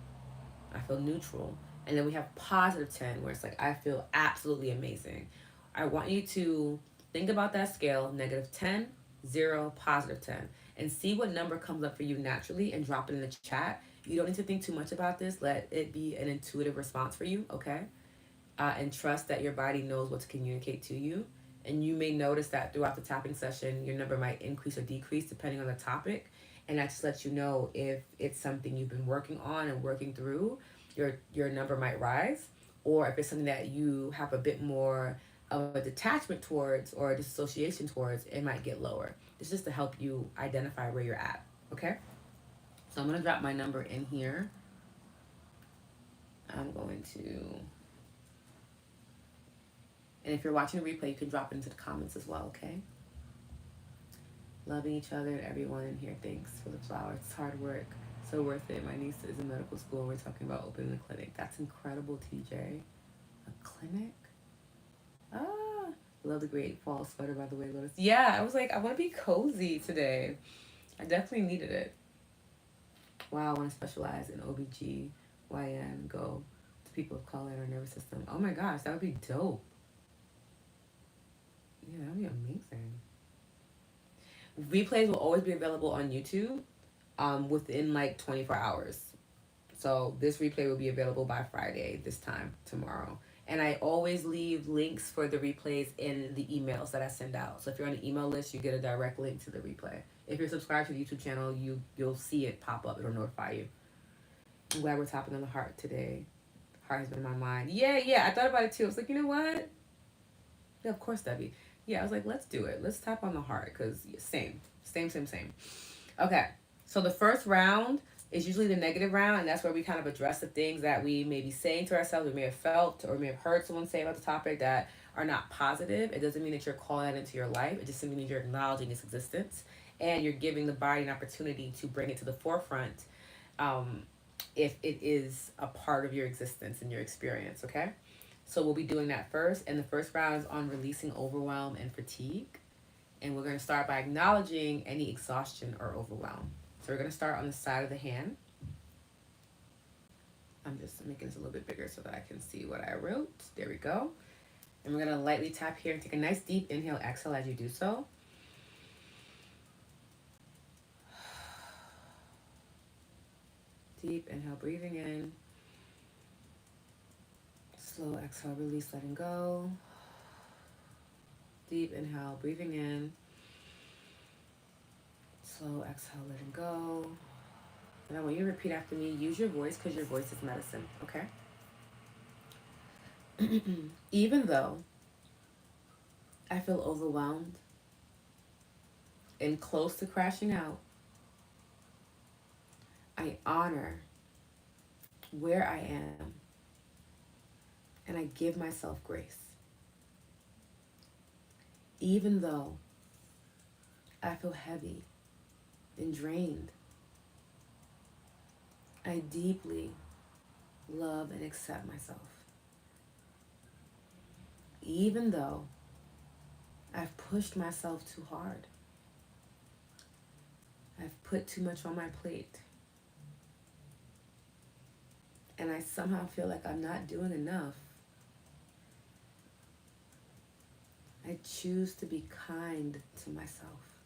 I feel neutral. And then we have +10 where it's like I feel absolutely amazing. I want you to think about that scale, -10, 0, +10, and see what number comes up for you naturally and drop it in the chat. You don't need to think too much about this. Let it be an intuitive response for you, okay? And trust that your body knows what to communicate to you. And you may notice that throughout the tapping session, your number might increase or decrease depending on the topic. And that just lets you know if it's something you've been working on and working through, your number might rise. Or if it's something that you have a bit more of a detachment towards or a disassociation towards, it might get lower. It's just to help you identify where you're at, okay? So I'm going to drop my number in here. I'm going to... And if you're watching a replay, you can drop it into the comments as well, okay? Loving each other and everyone in here. Thanks for the flowers. It's hard work. So worth it. My niece is in medical school and we're talking about opening a clinic. That's incredible, TJ. A clinic? Ah, love the great fall sweater, by the way, Lotus. Yeah, I was like, I want to be cozy today. I definitely needed it. Wow, I want to specialize in OBGYN, go to people of color in our nervous system. Oh my gosh, that would be dope. Yeah, that would be amazing. Replays will always be available on YouTube within like 24 hours. So this replay will be available by Friday, this time tomorrow. And I always leave links for the replays in the emails that I send out. So if you're on the email list, you get a direct link to the replay. If you're subscribed to the YouTube channel, you'll see it pop up. It'll notify you. I'm glad we're tapping on the heart today. Heart has been in my mind. Yeah. I thought about it too. I was like, you know what? Yeah, of course, Debbie. Yeah, I was like, let's do it. Let's tap on the heart because same. Okay, so the first round is usually the negative round, and that's where we kind of address the things that we may be saying to ourselves, we may have felt, or may have heard someone say about the topic that are not positive. It doesn't mean that you're calling that into your life. It just simply means you're acknowledging its existence, and you're giving the body an opportunity to bring it to the forefront if it is a part of your existence and your experience, okay? So we'll be doing that first. And the first round is on releasing overwhelm and fatigue. And we're going to start by acknowledging any exhaustion or overwhelm. So we're going to start on the side of the hand. I'm just making this a little bit bigger so that I can see what I wrote. There we go. And we're going to lightly tap here and take a nice deep inhale, exhale as you do so. Deep inhale, breathing in. Slow exhale, release, letting go. Deep inhale, breathing in. Slow exhale, letting go. And I want you to repeat after me. Use your voice because your voice is medicine, okay? Even though I feel overwhelmed and close to crashing out, I honor where I am and I give myself grace. Even though I feel heavy and drained, I deeply love and accept myself, even though I've pushed myself too hard. I've put too much on my plate, and I somehow feel like I'm not doing enough. I choose to be kind to myself.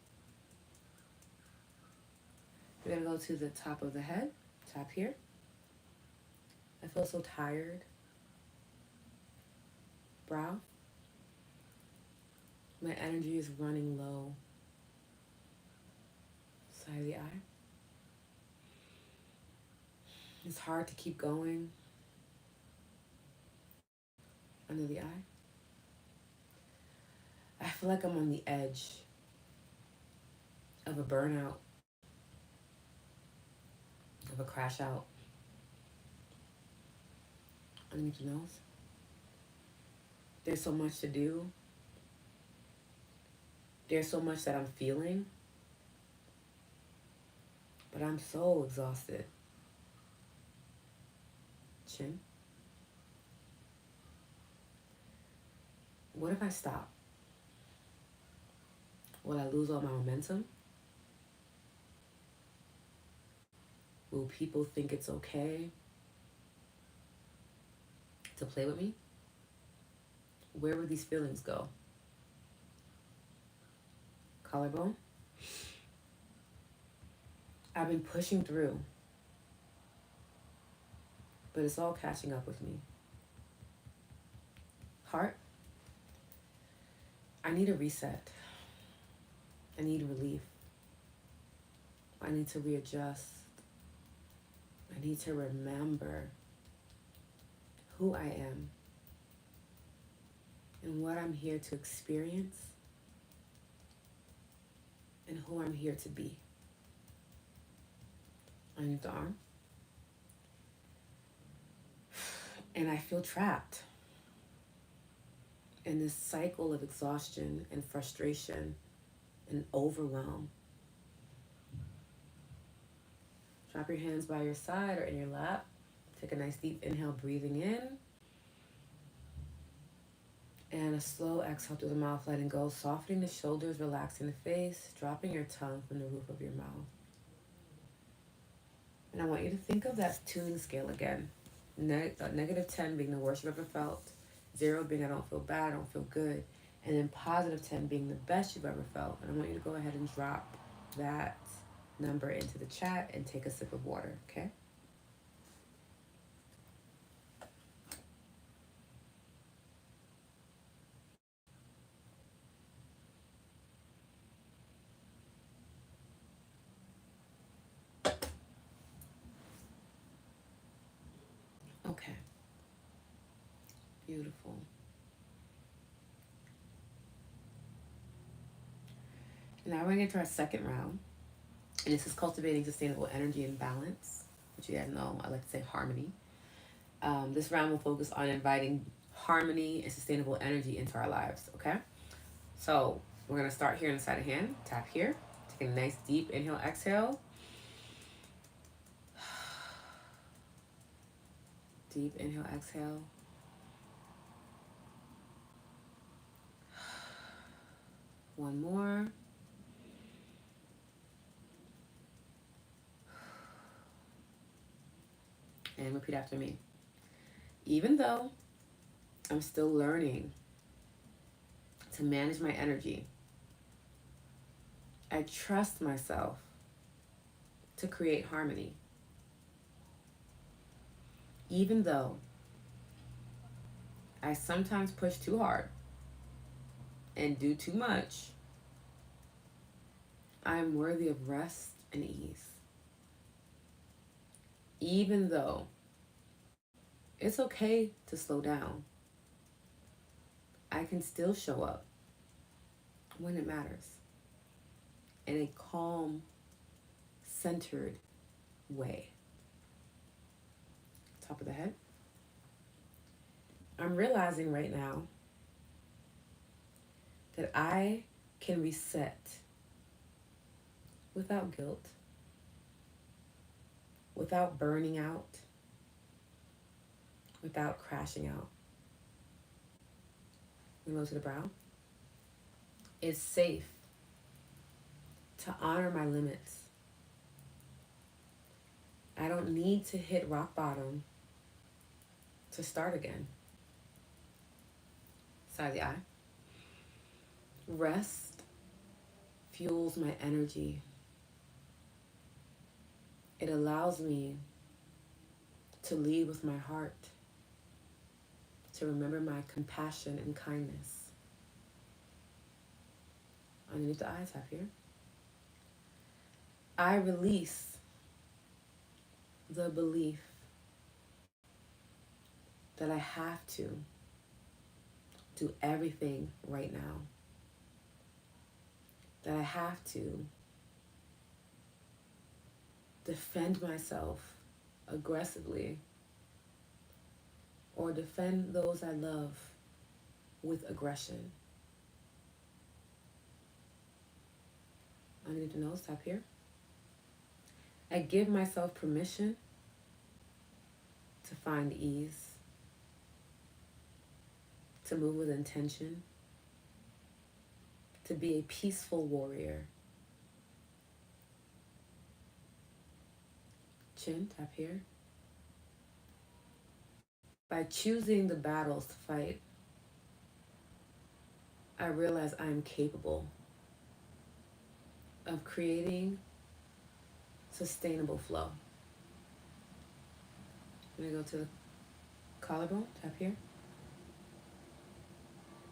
We're gonna go to the top of the head, top here. I feel so tired. Brow. My energy is running low. Side of the eye. It's hard to keep going. Under the eye. I feel like I'm on the edge of a burnout, of a crash out. Underneath the nose. There's so much to do. There's so much that I'm feeling, but I'm so exhausted. Chin. What if I stop? Will I lose all my momentum? Will people think it's okay to play with me? Where would these feelings go? Collarbone. I've been pushing through, but it's all catching up with me. Heart. I need a reset. I need relief. I need to readjust. I need to remember who I am and what I'm here to experience and who I'm here to be. Underneath the arm. And I feel trapped in this cycle of exhaustion and frustration and overwhelm. Drop your hands by your side or in your lap. Take a nice deep inhale, breathing in. And a slow exhale through the mouth, letting go, softening the shoulders, relaxing the face, dropping your tongue from the roof of your mouth. And I want you to think of that tuning scale again. -10 being the worst you've ever felt, 0 being I don't feel bad, I don't feel good, and then +10 being the best you've ever felt. And I want you to go ahead and drop that number into the chat and take a sip of water, okay? Okay. Beautiful. Now we're going to get to our second round. And this is cultivating sustainable energy and balance, which you guys know I like to say harmony. This round will focus on inviting harmony and sustainable energy into our lives, okay? So we're going to start here on the side of hand. Tap here. Take a nice deep inhale, exhale. Deep inhale, exhale. One more. And repeat after me. Even though I'm still learning to manage my energy, I trust myself to create harmony. Even though I sometimes push too hard and do too much, I am worthy of rest and ease. Even though it's okay to slow down, I can still show up when it matters in a calm, centered way. Top of the head. I'm realizing right now that I can reset without guilt, without burning out, without crashing out. We go to the brow. It's safe to honor my limits. I don't need to hit rock bottom to start again. Side of the eye. Rest fuels my energy. It allows me to lead with my heart, to remember my compassion and kindness. Underneath the eye tap here. I release the belief that I have to do everything right now. That I have to defend myself aggressively or defend those I love with aggression. Underneath the nose, tap here. I give myself permission to find ease, to move with intention, to be a peaceful warrior. Chin, tap here. By choosing the battles to fight, I realize I am capable of creating sustainable flow. I'm gonna go to the collarbone, tap here.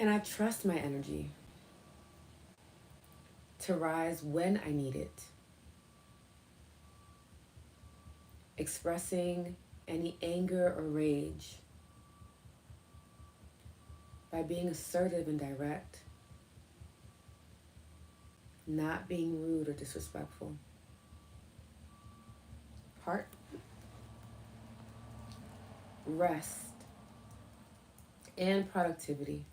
And I trust my energy to rise when I need it. Expressing any anger or rage by being assertive and direct, not being rude or disrespectful. Heart. Rest and productivity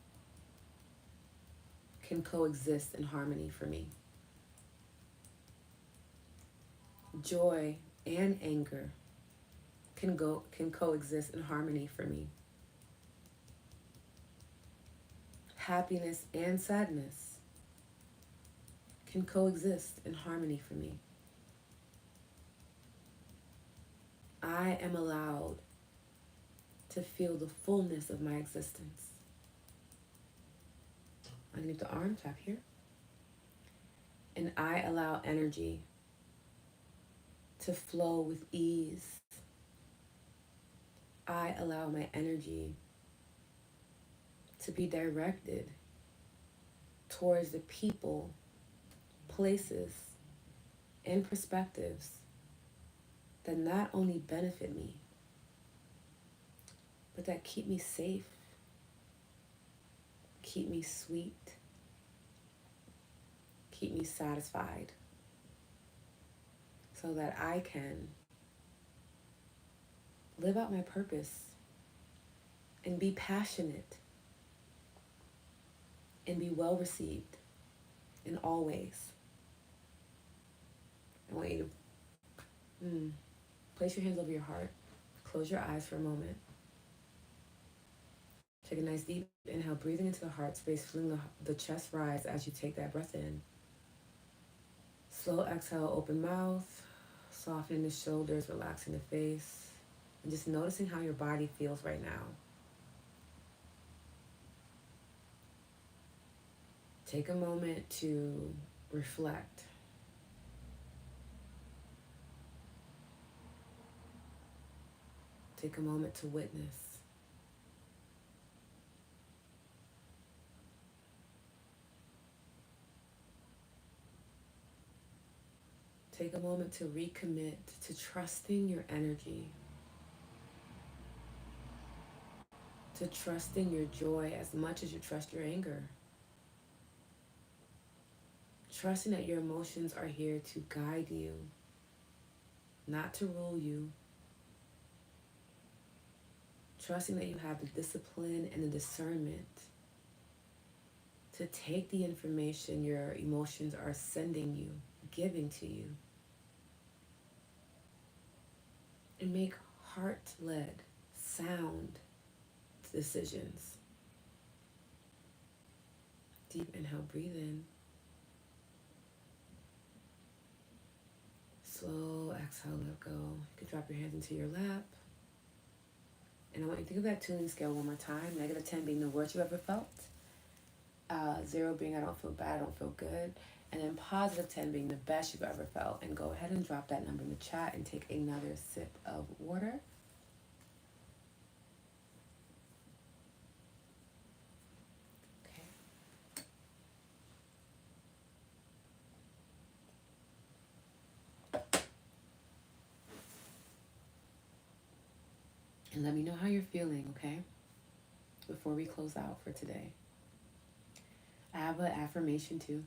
can coexist in harmony for me. Joy and anger can coexist in harmony for me. Happiness and sadness can coexist in harmony for me. I am allowed to feel the fullness of my existence. Underneath the arm, tap here. And I allow energy to flow with ease. I allow my energy to be directed towards the people, places, and perspectives that not only benefit me, but that keep me safe, keep me sweet, keep me satisfied, so that I can live out my purpose and be passionate and be well received in all ways. I want you to place your hands over your heart, close your eyes for a moment. Take a nice deep inhale, breathing into the heart space, feeling the chest rise as you take that breath in. Slow exhale, open mouth, softening the shoulders, relaxing the face, and just noticing how your body feels right now. Take a moment to reflect. Take a moment to witness. Take a moment to recommit to trusting your energy, to trusting your joy as much as you trust your anger. Trusting that your emotions are here to guide you, not to rule you. Trusting that you have the discipline and the discernment to take the information your emotions are sending you, giving to you, and make heart-led, sound decisions. Deep inhale, breathe in. Slow exhale, let go. You can drop your hands into your lap. And I want you to think of that tuning scale one more time. -10 being the worst you've ever felt. 0 being I don't feel bad, I don't feel good. And then +10 being the best you've ever felt. And go ahead and drop that number in the chat and take another sip of water. Okay. And let me know how you're feeling, okay? Before we close out for today. I have an affirmation too.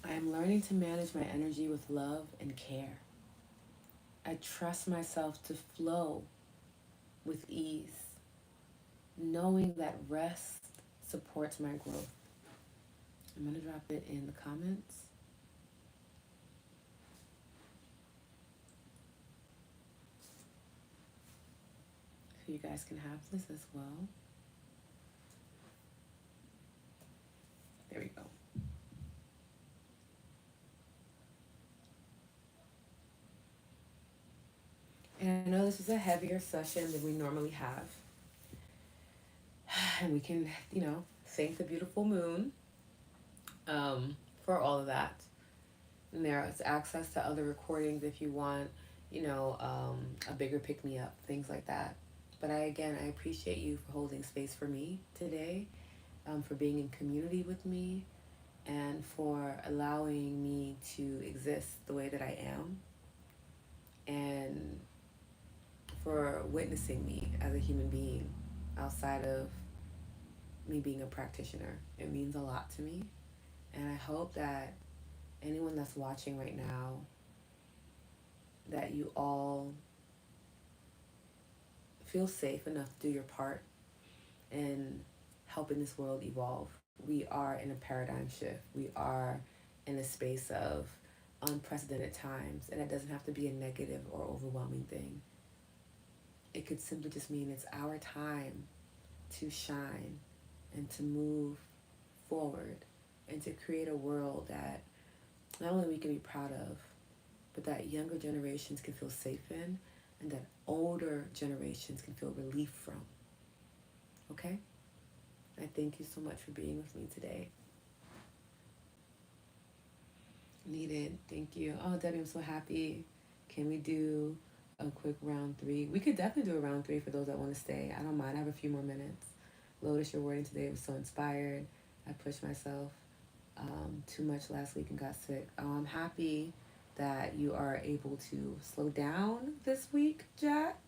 I am learning to manage my energy with love and care. I trust myself to flow with ease, knowing that rest supports my growth. I'm going to drop it in the comments. So you guys can have this as well. There we go. And I know this is a heavier session than we normally have. And we can, thank the beautiful moon for all of that. And there is access to other recordings if you want, a bigger pick-me-up, things like that. But I appreciate you for holding space for me today, for being in community with me, and for allowing me to exist the way that I am, and for witnessing me as a human being outside of me being a practitioner. It means a lot to me. And I hope that anyone that's watching right now, that you all feel safe enough to do your part in helping this world evolve. We are in a paradigm shift. We are in a space of unprecedented times, and it doesn't have to be a negative or overwhelming thing. It could simply just mean it's our time to shine and to move forward and to create a world that not only we can be proud of, but that younger generations can feel safe in, and that older generations can feel relief from. Okay? I thank you so much for being with me today. Needed. Thank you. Oh, Debbie, I'm so happy. Can we do a quick round 3? We could definitely do a round 3 for those that want to stay. I don't mind. I have a few more minutes. Lotus, your wording today was so inspired. I pushed myself too much last week and got sick. I'm happy that you are able to slow down this week, Jack.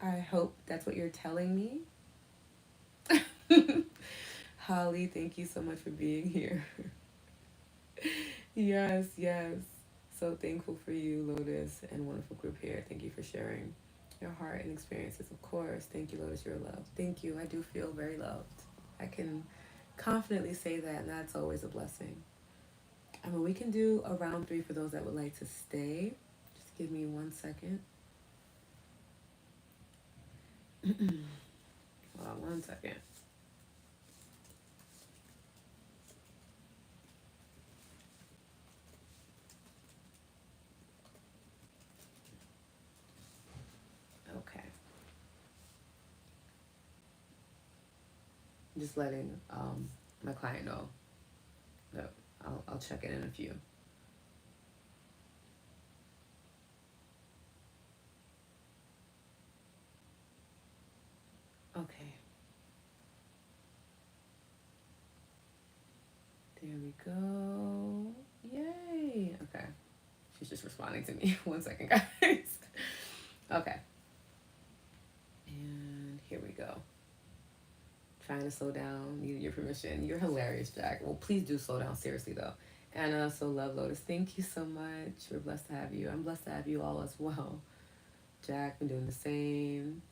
I hope that's what you're telling me. Holly, thank you so much for being here. Yes, yes. So thankful for you, Lotus, and wonderful group here. Thank you for sharing your heart and experiences, of course. Thank you, Lotus, you're loved. Thank you. I do feel very loved. I can confidently say that, and that's always a blessing. I mean, we can do a round 3 for those that would like to stay. Just give me 1 second. Hold on 1 second. Okay. I'm just letting my client know that I'll check in a few. Okay. There we go. Yay. Okay. She's just responding to me. 1 second, guys. Okay. And here we go. Trying to slow down. Needed your permission. You're hilarious, Jack. Well, please do slow down. Seriously, though. Anna, so love Lotus. Thank you so much. We're blessed to have you. I'm blessed to have you all as well. Jack, been doing the same.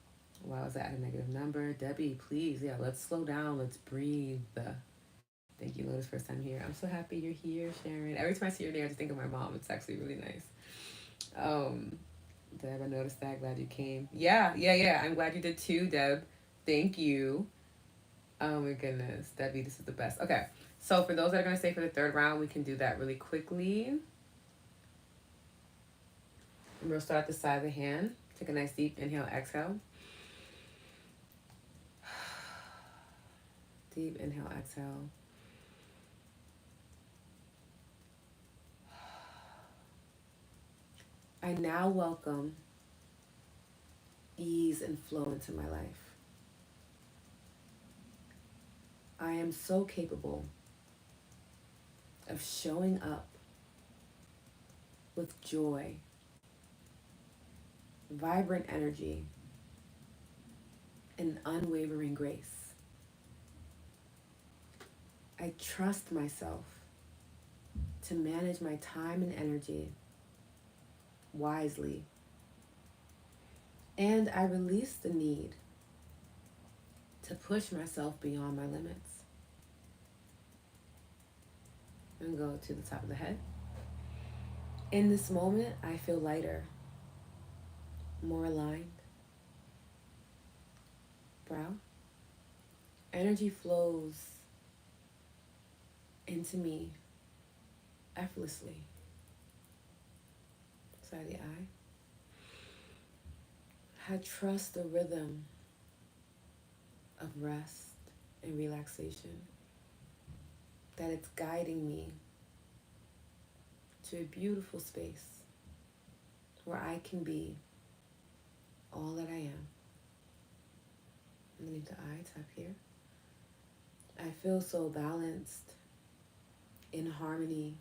Why was that at a negative number? Debbie, please. Yeah, let's slow down. Let's breathe. Thank you, Lotus, first time here. I'm so happy you're here, Sharon. Every time I see your name, I just think of my mom. It's actually really nice. Deb, I noticed that. Glad you came. Yeah, yeah, yeah. I'm glad you did too, Deb. Thank you. Oh my goodness. Debbie, this is the best. Okay. So for those that are going to stay for the third round, we can do that really quickly. And we'll start at the side of the hand. Take a nice deep inhale, exhale. Deep inhale, exhale. I now welcome ease and flow into my life. I am so capable of showing up with joy, vibrant energy, and unwavering grace. I trust myself to manage my time and energy wisely, and I release the need to push myself beyond my limits. And go to the top of the head. In this moment, I feel lighter, more aligned. Brow. Energy flows into me effortlessly. Side of the eye. I trust the rhythm of rest and relaxation, that it's guiding me to a beautiful space where I can be all that I am. Underneath the eye, tap here. I feel so balanced, in harmony.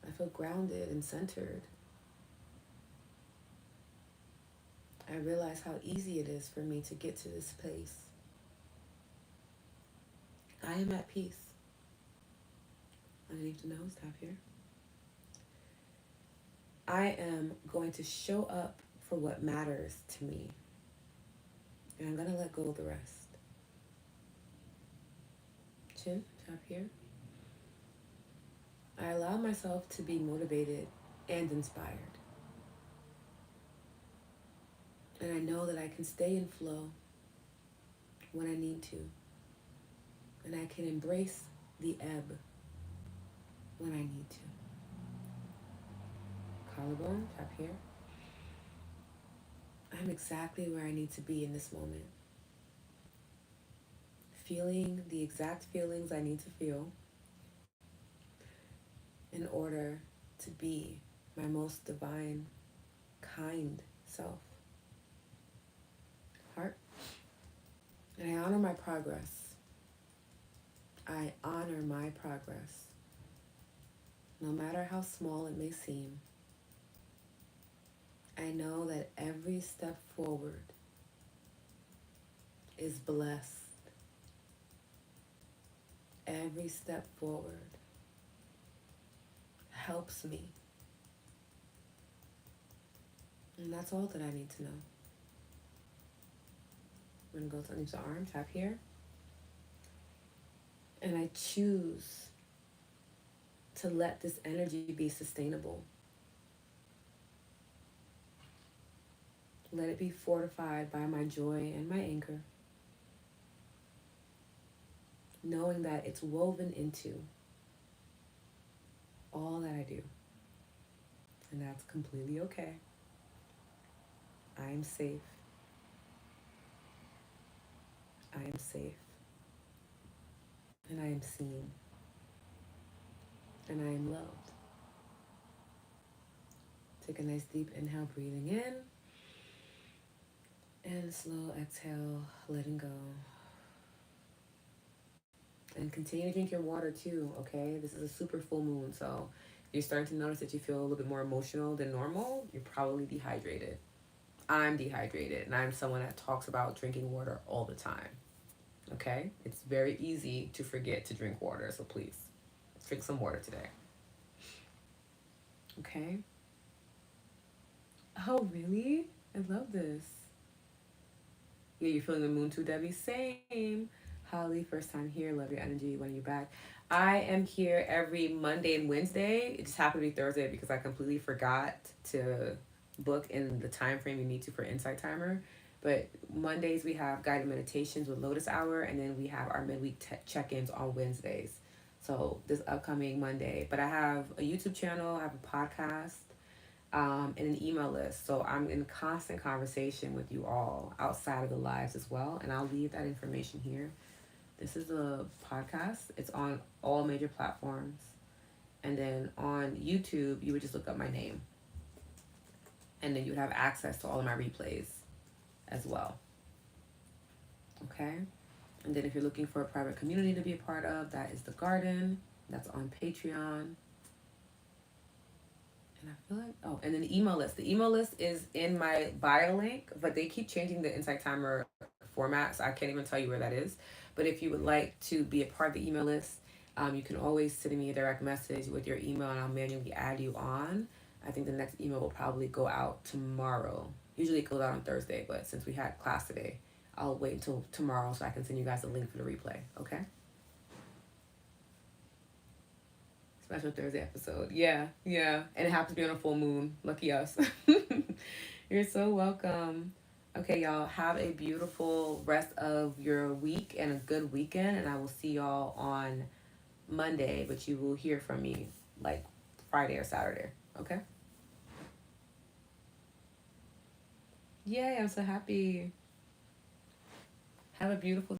I feel grounded and centered. I realize how easy it is for me to get to this place. I am at peace. Underneath the nose, tap here. I am going to show up for what matters to me. And I'm going to let go of the rest. Chin, tap here. I allow myself to be motivated and inspired. And I know that I can stay in flow when I need to. And I can embrace the ebb when I need to. Collarbone, tap here. I'm exactly where I need to be in this moment. Feeling the exact feelings I need to feel in order to be my most divine, kind self. Heart. And I honor my progress. I honor my progress. No matter how small it may seem, I know that every step forward is blessed. Every step forward helps me. And that's all that I need to know. I'm going to go to underneath the arm, tap here. And I choose to let this energy be sustainable. Let it be fortified by my joy and my anger, knowing that it's woven into all that I do. And that's completely okay. I am safe. I am safe. And I am seen. And I am loved. Take a nice deep inhale, breathing in. And slow exhale, letting go. And continue to drink your water too, okay? This is a super full moon, so if you're starting to notice that you feel a little bit more emotional than normal, you're probably dehydrated. I'm dehydrated, and I'm someone that talks about drinking water all the time, okay? It's very easy to forget to drink water, so please, drink some water today. Okay? Oh, really? I love this. Yeah, you're feeling the moon too, Debbie? Same. Holly, first time here. Love your energy when you're back. I am here every Monday and Wednesday. It just happened to be Thursday because I completely forgot to book in the time frame you need to for Insight Timer. But Mondays we have guided meditations with Lotus Hour, and then we have our midweek check-ins on Wednesdays. So this upcoming Monday, but I have a YouTube channel, I have a podcast, and an email list. So I'm in constant conversation with you all outside of the lives as well, and I'll leave that information here. This is a podcast. It's on all major platforms, and then on YouTube, you would just look up my name, and then you would have access to all of my replays as well. Okay? And then if you're looking for a private community to be a part of, that is the garden. That's on Patreon. And I feel like, oh, and then the email list. The email list is in my bio link, but they keep changing the Insight Timer format, so I can't even tell you where that is. But if you would like to be a part of the email list, you can always send me a direct message with your email and I'll manually add you on. I think the next email will probably go out tomorrow. Usually it goes out on Thursday, but since we had class today, I'll wait until tomorrow so I can send you guys a link for the replay, okay? Special Thursday episode. Yeah, yeah. And it happens to be on a full moon. Lucky us. You're so welcome. Okay, y'all. Have a beautiful rest of your week and a good weekend. And I will see y'all on Monday, but you will hear from me like Friday or Saturday. Okay? Yay, I'm so happy. Have a beautiful